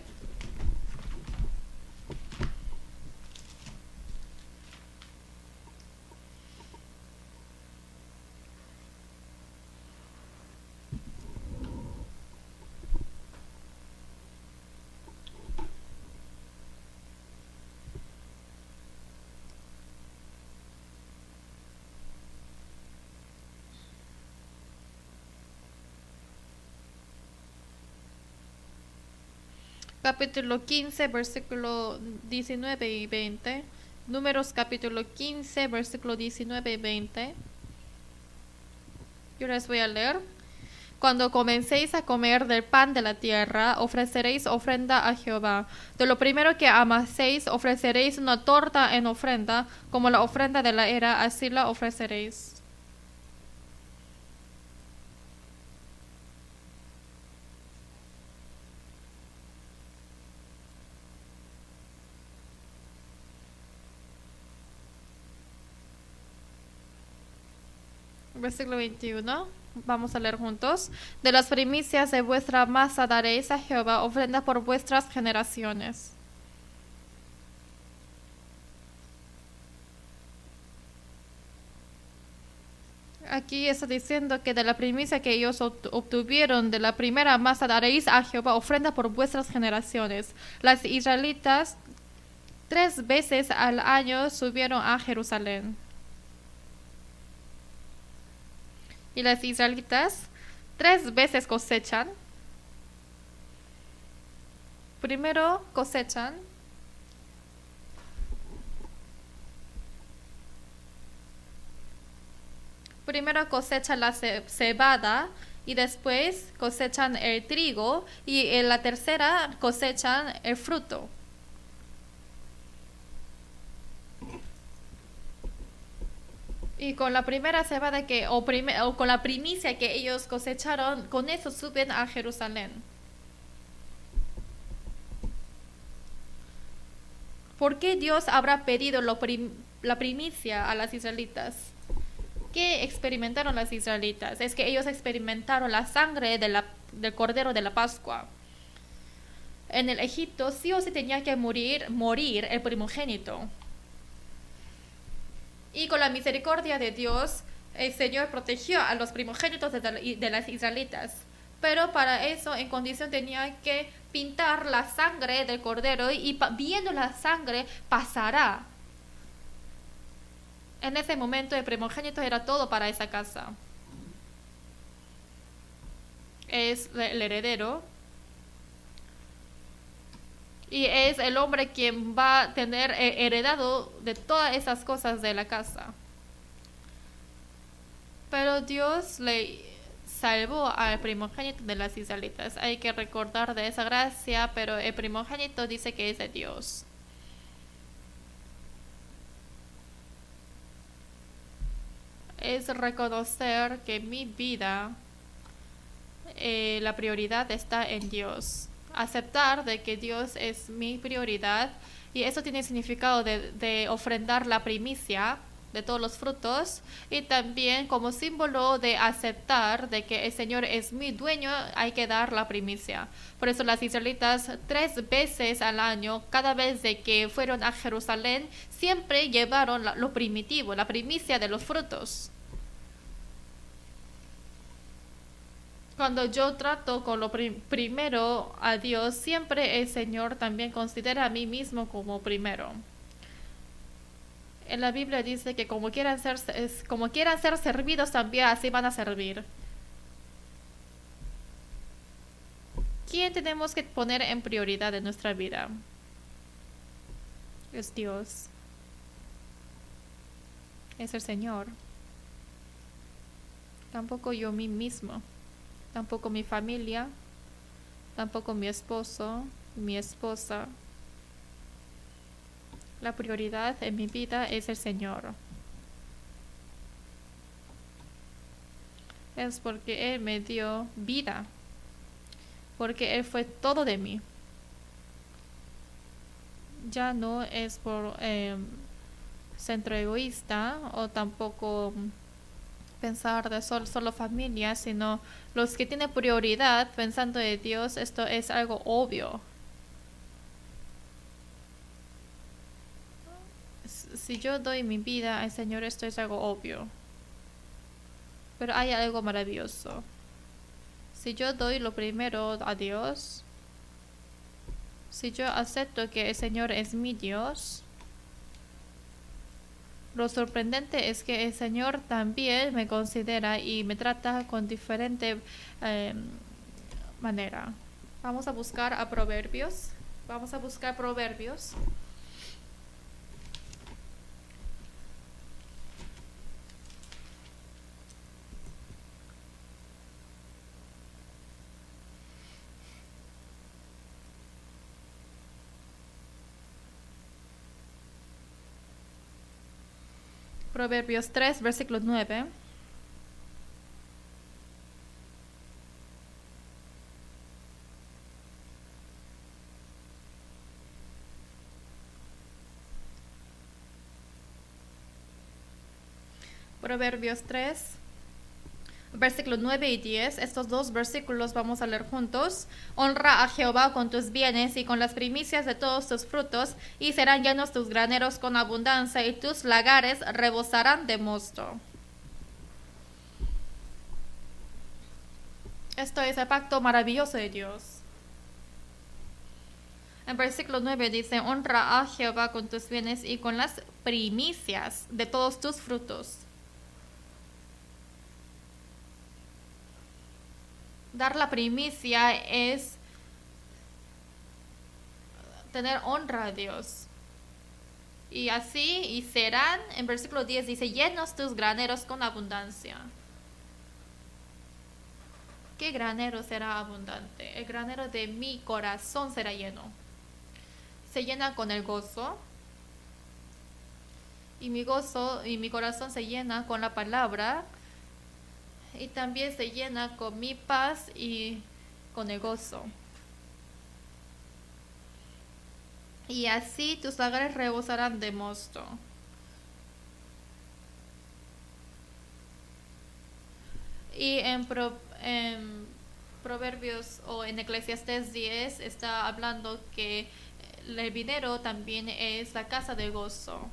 Capítulo 15, versículo 19 y 20. Números capítulo 15, versículo 19 y 20. Yo les voy a leer. Cuando comencéis a comer del pan de la tierra, ofreceréis ofrenda a Jehová. De lo primero que amaséis, ofreceréis una torta en ofrenda, como la ofrenda de la era, así la ofreceréis. Versículo 21. Vamos a leer juntos. De las primicias de vuestra masa daréis a Jehová ofrenda por vuestras generaciones. Aquí está diciendo que de la primicia que ellos obtuvieron de la primera masa daréis a Jehová ofrenda por vuestras generaciones. Las israelitas 3 veces al año subieron a Jerusalén. Y las israelitas 3 veces cosechan. Primero cosechan. Primero cosechan la cebada y después cosechan el trigo y en la tercera cosechan el fruto. Y con la primera cebada o con la primicia que ellos cosecharon, con eso suben a Jerusalén. ¿Por qué Dios habrá pedido la primicia a las israelitas? ¿Qué experimentaron los israelitas? Es que ellos experimentaron la sangre del cordero de la Pascua. En el Egipto sí o sí tenía que morir el primogénito. Y con la misericordia de Dios, el Señor protegió a los primogénitos de las israelitas. Pero para eso, en condición, tenía que pintar la sangre del cordero y viendo la sangre pasará. En ese momento el primogénito era todo para esa casa. Es el heredero. Y es el hombre quien va a tener heredado de todas esas cosas de la casa. Pero Dios le salvó al primogénito de las israelitas. Hay que recordar de esa gracia, pero el primogénito dice que es de Dios. Es reconocer que mi vida, la prioridad está en Dios. Aceptar de que Dios es mi prioridad, y eso tiene significado de ofrendar la primicia de todos los frutos, y también como símbolo de aceptar de que el Señor es mi dueño, hay que dar la primicia. Por eso las israelitas 3 veces al año, cada vez de que fueron a Jerusalén, siempre llevaron lo primitivo, la primicia de los frutos. Cuando yo trato con lo primero a Dios, siempre el Señor también considera a mí mismo como primero. En la Biblia dice que como quieran ser servidos, también así van a servir. ¿Quién tenemos que poner en prioridad en nuestra vida? Es Dios. Es el Señor. Tampoco yo mí mismo. Tampoco mi familia, tampoco mi esposo, mi esposa. La prioridad en mi vida es el Señor. Es porque Él me dio vida, porque Él fue todo de mí. Ya no es por centro egoísta o tampoco pensar de solo familia, sino los que tienen prioridad pensando en Dios. Esto es algo obvio. Si yo doy mi vida al Señor, esto es algo obvio. Pero hay algo maravilloso. Si yo doy lo primero a Dios, si yo acepto que el Señor es mi Dios, lo sorprendente es que el Señor también me considera y me trata con diferente manera. Vamos a buscar a Proverbios. Vamos a buscar Proverbios. Proverbios 3, versículo 9. Proverbios 3, versículos 9 y 10. Estos 2 versículos vamos a leer juntos. Honra a Jehová con tus bienes y con las primicias de todos tus frutos, y serán llenos tus graneros con abundancia, y tus lagares rebosarán de mosto. Esto es el pacto maravilloso de Dios. En versículo 9 dice: honra a Jehová con tus bienes y con las primicias de todos tus frutos. Dar la primicia es tener honra a Dios. Y así, y serán, en versículo 10 dice: llenos tus graneros con abundancia. ¿Qué granero será abundante? El granero de mi corazón será lleno. Se llena con el gozo. Y mi gozo y mi corazón se llena con la palabra. Y también se llena con mi paz y con el gozo. Y así tus lagares rebosarán de mosto. Y en Proverbios o en Eclesiastés 10 está hablando que el dinero también es la casa de gozo.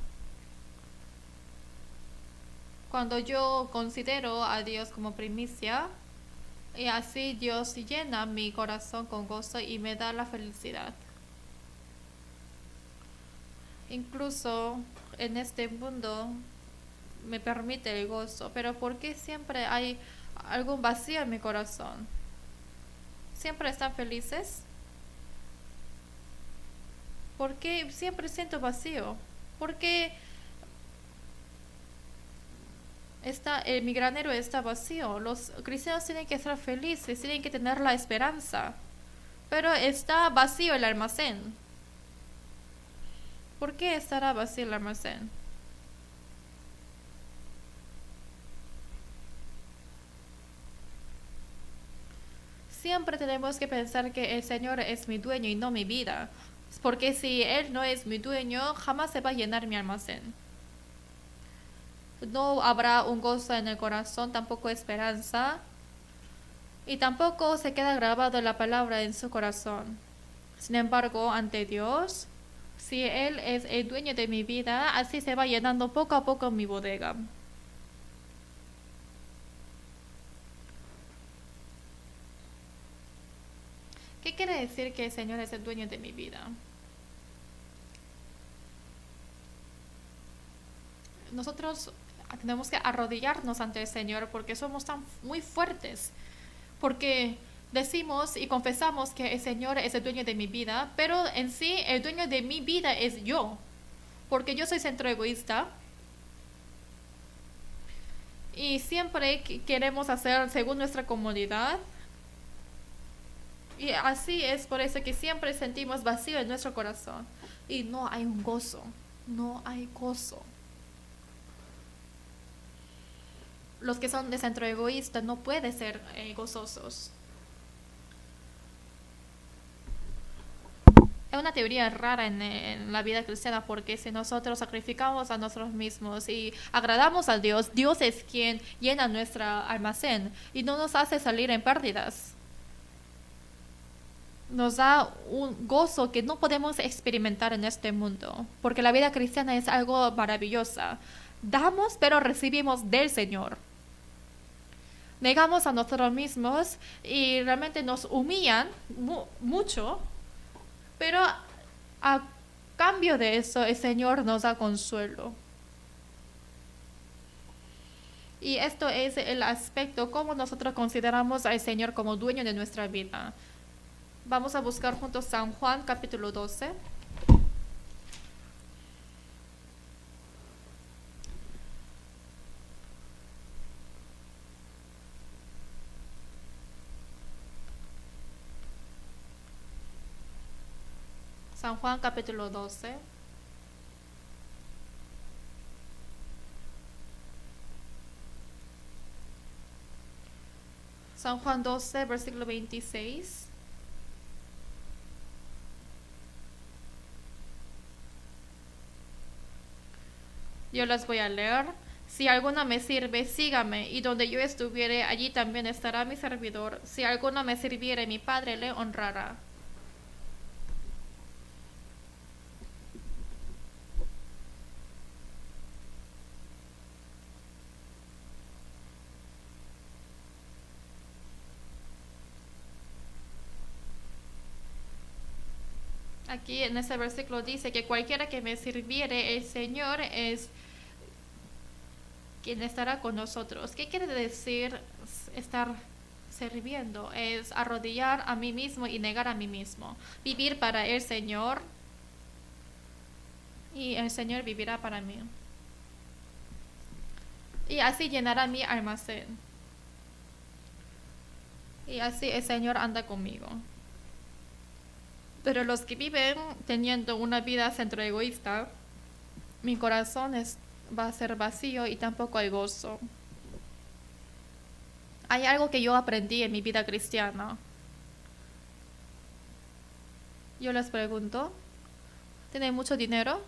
Cuando yo considero a Dios como primicia, y así Dios llena mi corazón con gozo y me da la felicidad. Incluso en este mundo me permite el gozo, pero ¿por qué siempre hay algún vacío en mi corazón? ¿Siempre están felices? ¿Por qué siempre siento vacío? ¿Por qué mi granero está vacío? Los cristianos tienen que estar felices, tienen que tener la esperanza, pero está vacío el almacén. ¿Por qué estará vacío el almacén? Siempre tenemos que pensar que el Señor es mi dueño y no mi vida, porque si Él no es mi dueño, jamás se va a llenar mi almacén. No habrá un gozo en el corazón, tampoco esperanza, y tampoco se queda grabado la palabra en su corazón. Sin embargo, ante Dios, si Él es el dueño de mi vida, así se va llenando poco a poco mi bodega. ¿Qué quiere decir que el Señor es el dueño de mi vida? Nosotros tenemos que arrodillarnos ante el Señor porque somos tan muy fuertes, porque decimos y confesamos que el Señor es el dueño de mi vida, pero en sí el dueño de mi vida es yo, porque yo soy centro egoísta y siempre queremos hacer según nuestra comodidad. Y así es por eso que siempre sentimos vacío en nuestro corazón y no hay un gozo, no hay gozo. Los que son de centro egoísta no pueden ser gozosos. Es una teoría rara en la vida cristiana porque si nosotros sacrificamos a nosotros mismos y agradamos a Dios, Dios es quien llena nuestro almacén y no nos hace salir en pérdidas. Nos da un gozo que no podemos experimentar en este mundo, porque la vida cristiana es algo maravillosa. Damos, pero recibimos del Señor. Negamos a nosotros mismos y realmente nos humillan mucho, pero a cambio de eso el Señor nos da consuelo. Y esto es el aspecto como nosotros consideramos al Señor como dueño de nuestra vida. Vamos a buscar juntos San Juan capítulo 12. San Juan capítulo 12. San Juan 12, versículo 26. Yo las voy a leer. Si alguno me sirve, sígame, y donde yo estuviere, allí también estará mi servidor. Si alguno me sirviere, mi Padre le honrará. Aquí en ese versículo dice que cualquiera que me sirviere, el Señor es quien estará con nosotros. ¿Qué quiere decir estar sirviendo? Es arrodillar a mí mismo y negar a mí mismo. Vivir para el Señor y el Señor vivirá para mí. Y así llenará mi almacén. Y así el Señor anda conmigo. Pero los que viven teniendo una vida centro egoísta, mi corazón va a ser vacío y tampoco hay gozo. Hay algo que yo aprendí en mi vida cristiana. Yo les pregunto, ¿tienen mucho dinero?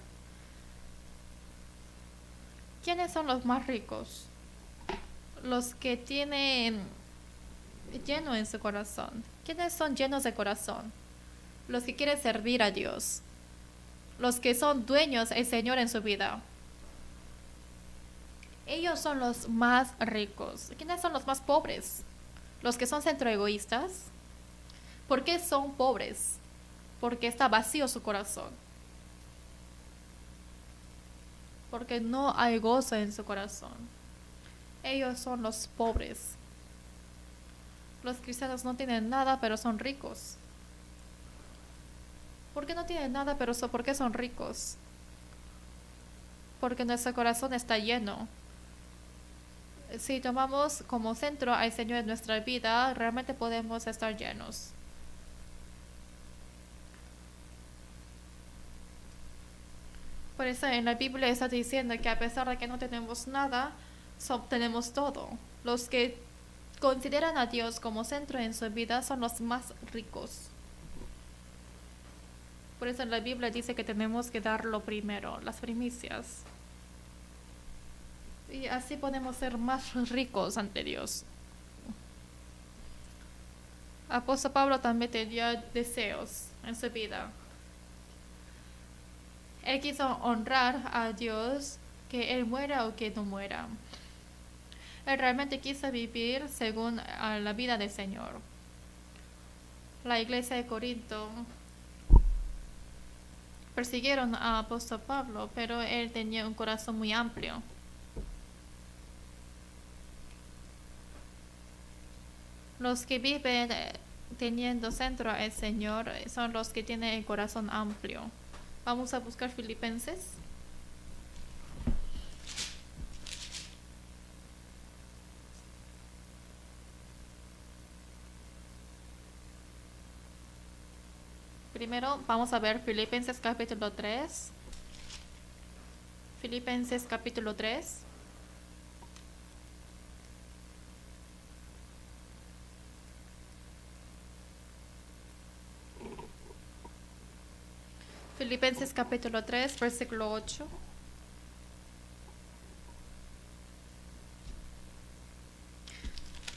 ¿Quiénes son los más ricos? los que tienen lleno en su corazón. ¿Quiénes son llenos de corazón? Los que quieren servir a Dios. Los que son dueños del Señor en su vida. Ellos son los más ricos. ¿Quiénes son los más pobres? Los que son centroegoístas. ¿Por qué son pobres? Porque está vacío su corazón. Porque no hay gozo en su corazón. Ellos son los pobres. Los cristianos no tienen nada, pero son ricos. ¿Por qué no tienen nada, pero por qué son ricos? Porque nuestro corazón está lleno. Si tomamos como centro al Señor en nuestra vida, realmente podemos estar llenos. Por eso en la Biblia está diciendo que a pesar de que no tenemos nada, tenemos todo. Los que consideran a Dios como centro en su vida son los más ricos. Por eso la Biblia dice que tenemos que dar lo primero, las primicias. Y así podemos ser más ricos ante Dios. Apóstol Pablo también tenía deseos en su vida. Él quiso honrar a Dios, que él muera o que no muera. Él realmente quiso vivir según la vida del Señor. La iglesia de Corinto persiguieron a apóstol Pablo, pero él tenía un corazón muy amplio. Los que viven teniendo centro al Señor son los que tienen el corazón amplio. Vamos a buscar Filipenses. Primero vamos a ver Filipenses capítulo 3. Filipenses capítulo 3. Filipenses capítulo 3, versículo 8.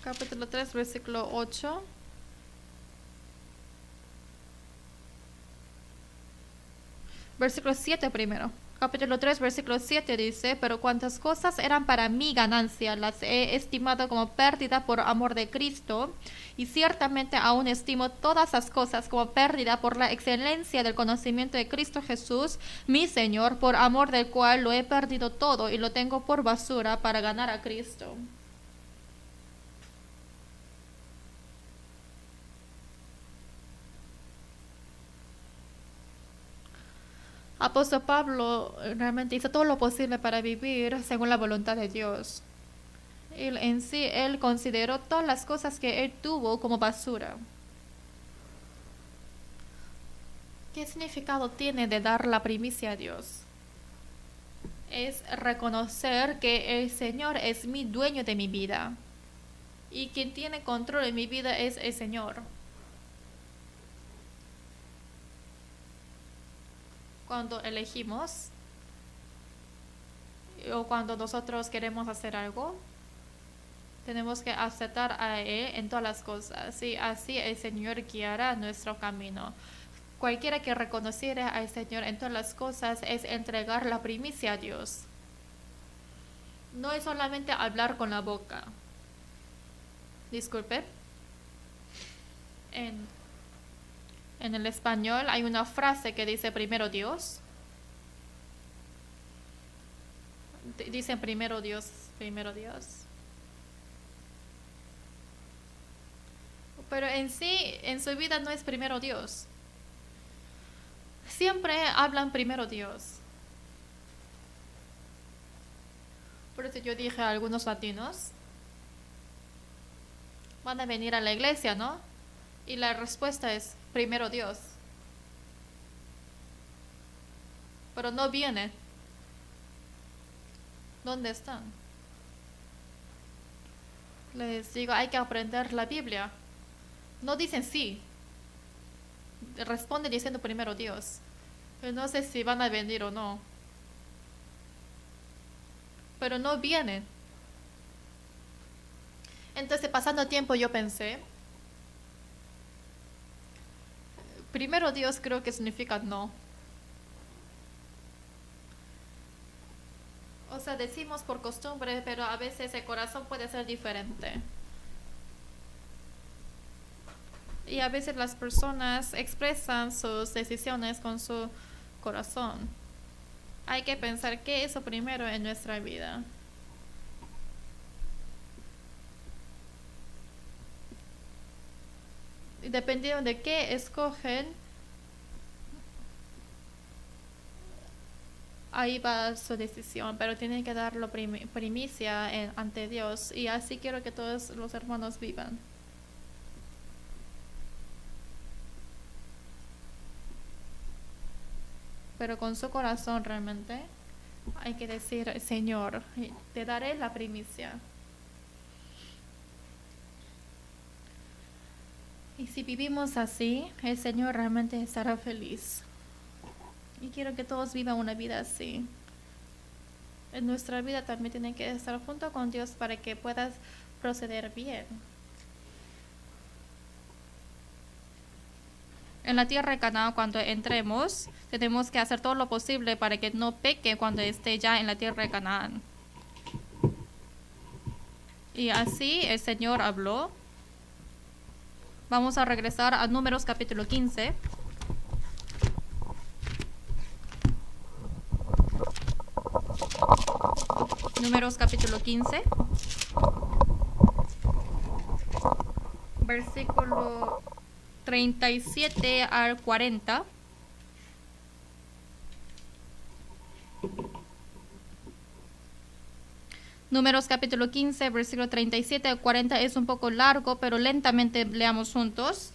Capítulo 3, versículo 8. Versículo 7 primero. Capítulo 3, versículo 7 dice: pero cuantas cosas eran para mi ganancia, las he estimado como pérdida por amor de Cristo, y ciertamente aún estimo todas las cosas como pérdida por la excelencia del conocimiento de Cristo Jesús, mi Señor, por amor del cual lo he perdido todo y lo tengo por basura para ganar a Cristo. Apóstol Pablo realmente hizo todo lo posible para vivir según la voluntad de Dios. Él consideró todas las cosas que él tuvo como basura. ¿Qué significado tiene de dar la primicia a Dios? Es reconocer que el Señor es mi dueño de mi vida. Y quien tiene control de mi vida es el Señor. Cuando elegimos o cuando nosotros queremos hacer algo, tenemos que aceptar a Él en todas las cosas, y así el Señor guiará nuestro camino. Cualquiera que reconociera al Señor en todas las cosas es entregar la primicia a Dios. No es solamente hablar con la boca. Disculpe. En el español hay una frase que dice primero Dios. Dicen primero Dios, primero Dios. Pero en sí, en su vida no es primero Dios. Siempre hablan primero Dios. Por eso yo dije a algunos latinos, van a venir a la iglesia, ¿no? Y la respuesta es primero Dios. Pero no viene. ¿Dónde están? Les digo, hay que aprender la Biblia. No dicen sí. Responde diciendo primero Dios. Pero no sé si van a venir o no. Pero no vienen. Entonces, pasando tiempo, yo pensé, primero Dios creo que significa no. O sea, decimos por costumbre, pero a veces el corazón puede ser diferente. Y a veces las personas expresan sus decisiones con su corazón. Hay que pensar qué es lo primero en nuestra vida. Y dependiendo de qué escogen, ahí va su decisión, pero tienen que darlo primicia ante Dios. Y así quiero que todos los hermanos vivan. Pero con su corazón realmente hay que decir, Señor, te daré la primicia. Y si vivimos así, el Señor realmente estará feliz. Y quiero que todos vivan una vida así. En nuestra vida también tiene que estar junto con Dios para que puedas proceder bien. En la tierra de Canaán, cuando entremos, tenemos que hacer todo lo posible para que no peque cuando esté ya en la tierra de Canaán. Y así el Señor habló. Vamos a regresar a Números capítulo 15. Números capítulo 15. Versículo 37 al 40. Números capítulo 15, versículo 37 al 40 es un poco largo, pero lentamente leamos juntos.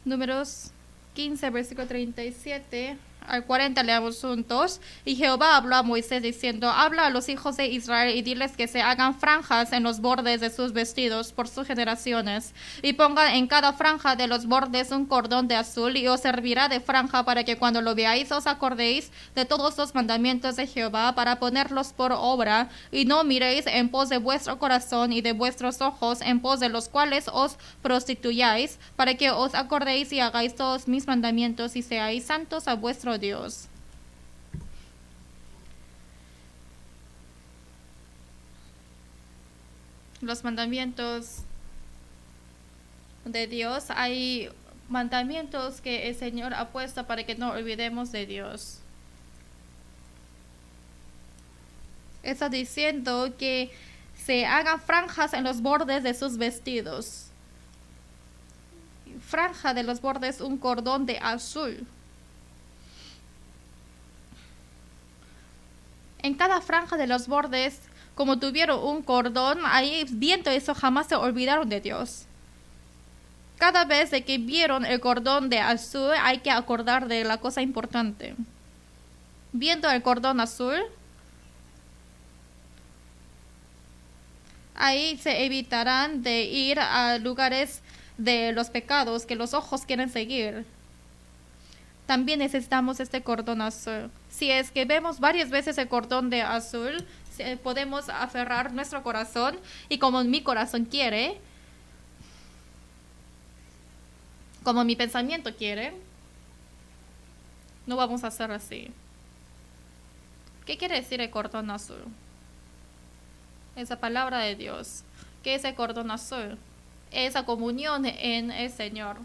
Números 15, versículo 37 al 40 leamos juntos. Y Jehová habló a Moisés diciendo, habla a los hijos de Israel y diles que se hagan franjas en los bordes de sus vestidos por sus generaciones, y pongan en cada franja de los bordes un cordón de azul, y os servirá de franja para que cuando lo veáis os acordéis de todos los mandamientos de Jehová para ponerlos por obra, y no miréis en pos de vuestro corazón y de vuestros ojos en pos de los cuales os prostituyáis, para que os acordéis y hagáis todos mis mandamientos y seáis santos a vuestro Dios. Los mandamientos de Dios, hay mandamientos que el Señor ha puesto para que no olvidemos de Dios. Está diciendo que se hagan franjas en los bordes de sus vestidos. Franja de los bordes, un cordón de azul. En cada franja de los bordes, como tuvieron un cordón, ahí viendo eso jamás se olvidaron de Dios. Cada vez que vieron el cordón de azul, hay que acordar de la cosa importante. Viendo el cordón azul, ahí se evitarán de ir a lugares de los pecados que los ojos quieren seguir. También necesitamos este cordón azul. Si es que vemos varias veces el cordón de azul, podemos aferrar nuestro corazón y como mi corazón quiere, como mi pensamiento quiere, no vamos a hacer así. ¿Qué quiere decir el cordón azul? Esa palabra de Dios. ¿Qué es el cordón azul? Esa comunión en el Señor.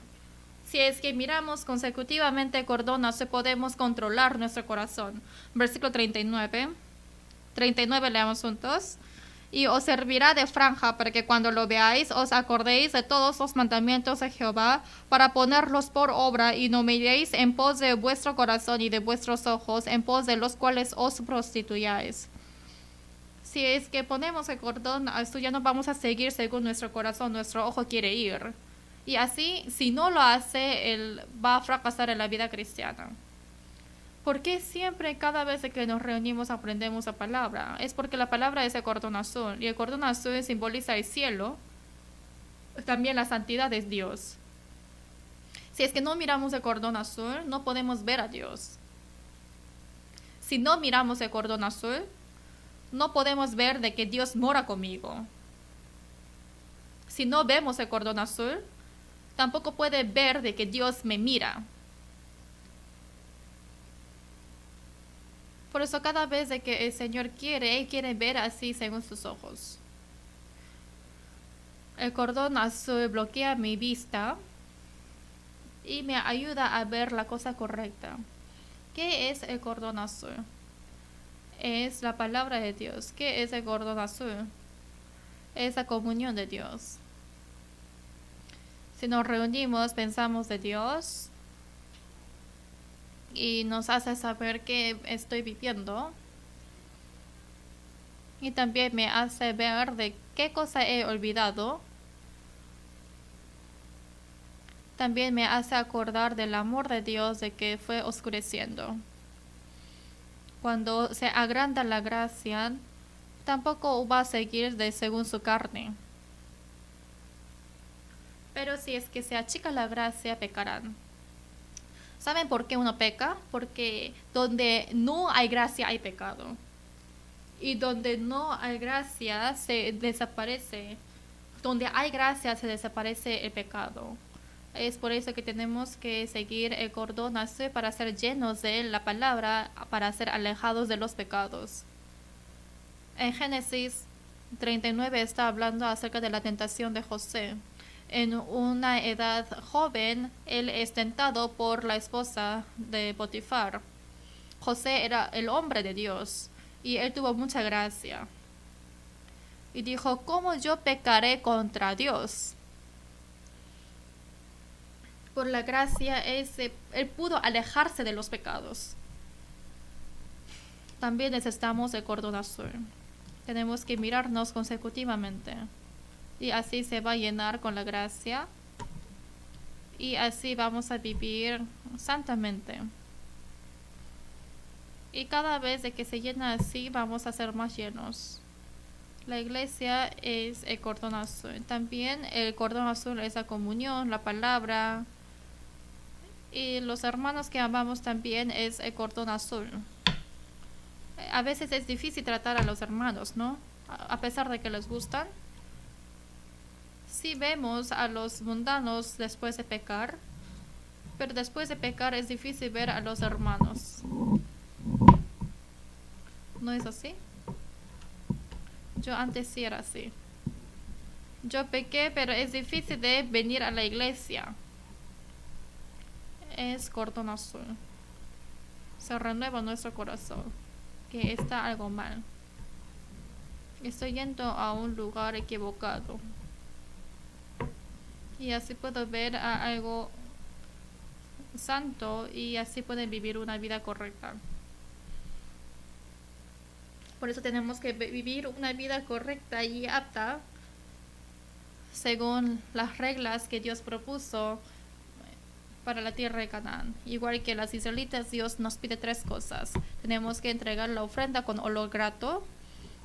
Si es que miramos consecutivamente el cordón azul, podemos controlar nuestro corazón. Versículo 39. 39 leamos juntos. Y os servirá de franja para que cuando lo veáis os acordéis de todos los mandamientos de Jehová para ponerlos por obra, y no miréis en pos de vuestro corazón y de vuestros ojos en pos de los cuales os prostituyáis. Si es que ponemos el cordón azul, ya no vamos a seguir según nuestro corazón, nuestro ojo quiere ir. Y así, si no lo hace, él va a fracasar en la vida cristiana. ¿Por qué siempre, cada vez que nos reunimos, aprendemos la palabra? Es porque la palabra es el cordón azul. Y el cordón azul simboliza el cielo. También la santidad es Dios. Si es que no miramos el cordón azul, no podemos ver a Dios. Si no miramos el cordón azul, no podemos ver de que Dios mora conmigo. Si no vemos el cordón azul, tampoco puede ver de que Dios me mira. Por eso cada vez de que el Señor quiere ver así según sus ojos. El cordón azul bloquea mi vista y me ayuda a ver la cosa correcta. ¿Qué es el cordón azul? Es la palabra de Dios. ¿Qué es el cordón azul? Es la comunión de Dios. Si nos reunimos, pensamos de Dios y nos hace saber qué estoy viviendo. Y también me hace ver de qué cosa he olvidado. También me hace acordar del amor de Dios de que fue oscureciendo. Cuando se agranda la gracia, tampoco va a seguir de según su carne. Pero si es que se achica la gracia, pecarán. ¿Saben por qué uno peca? Porque donde no hay gracia hay pecado. Y donde no hay gracia se desaparece. Donde hay gracia se desaparece el pecado. Es por eso que tenemos que seguir el cordón azul para ser llenos de la palabra, para ser alejados de los pecados. En Génesis 39 está hablando acerca de la tentación de José. En una edad joven, él es tentado por la esposa de Potifar. José era el hombre de Dios y él tuvo mucha gracia. Y dijo, ¿cómo yo pecaré contra Dios? Por la gracia, él pudo alejarse de los pecados. También necesitamos el cordón azul. Tenemos que mirarnos consecutivamente. Y así se va a llenar con la gracia. Y así vamos a vivir santamente. Y cada vez de que se llena así, vamos a ser más llenos. La iglesia es el cordón azul. También el cordón azul es la comunión, la palabra. Y los hermanos que amamos también es el cordón azul. A veces es difícil tratar a los hermanos, ¿no? A pesar de que les gustan. Sí vemos a los mundanos después de pecar, pero después de pecar es difícil ver a los hermanos. ¿No es así? Yo antes sí era así. Yo pequé, pero es difícil de venir a la iglesia. Es cordón azul. Se renueva nuestro corazón, que está algo mal. Estoy yendo a un lugar equivocado. Y así puedo ver a algo santo y así pueden vivir una vida correcta. Por eso tenemos que vivir una vida correcta y apta según las reglas que Dios propuso para la tierra de Canaán. Igual que las israelitas, Dios nos pide 3 cosas. Tenemos que entregar la ofrenda con olor grato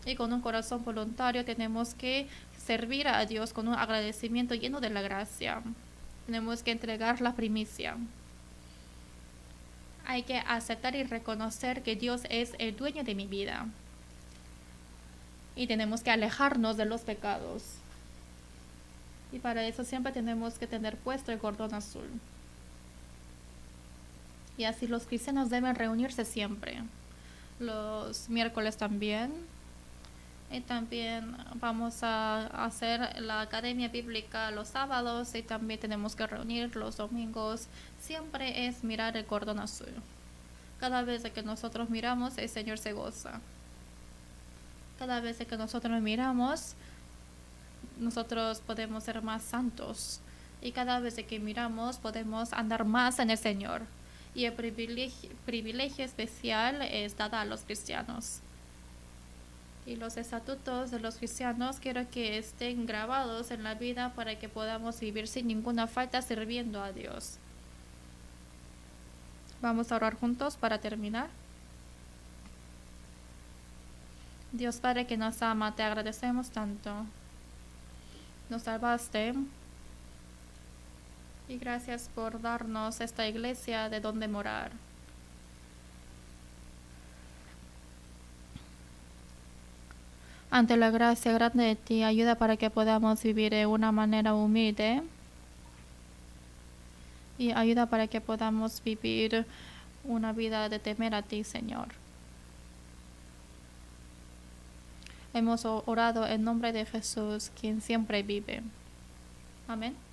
y con un corazón voluntario. Tenemos que servir a Dios con un agradecimiento lleno de la gracia. Tenemos que entregar la primicia. Hay que aceptar y reconocer que Dios es el dueño de mi vida. Y tenemos que alejarnos de los pecados. Y para eso siempre tenemos que tener puesto el cordón azul. Y así los cristianos deben reunirse siempre. Los miércoles también. Y también vamos a hacer la academia bíblica los sábados y también tenemos que reunir los domingos. Siempre es mirar el cordón azul. Cada vez que nosotros miramos, el Señor se goza. Cada vez que nosotros miramos, nosotros podemos ser más santos. Y cada vez que miramos, podemos andar más en el Señor. Y el privilegio especial es dado a los cristianos. Y los estatutos de los cristianos quiero que estén grabados en la vida para que podamos vivir sin ninguna falta sirviendo a Dios. Vamos a orar juntos para terminar. Dios Padre que nos ama, te agradecemos tanto. Nos salvaste. Y gracias por darnos esta iglesia de donde morar. ante la gracia grande de ti, ayuda para que podamos vivir de una manera humilde y ayuda para que podamos vivir una vida de temer a ti, Señor. Hemos orado en nombre de Jesús, quien siempre vive. Amén.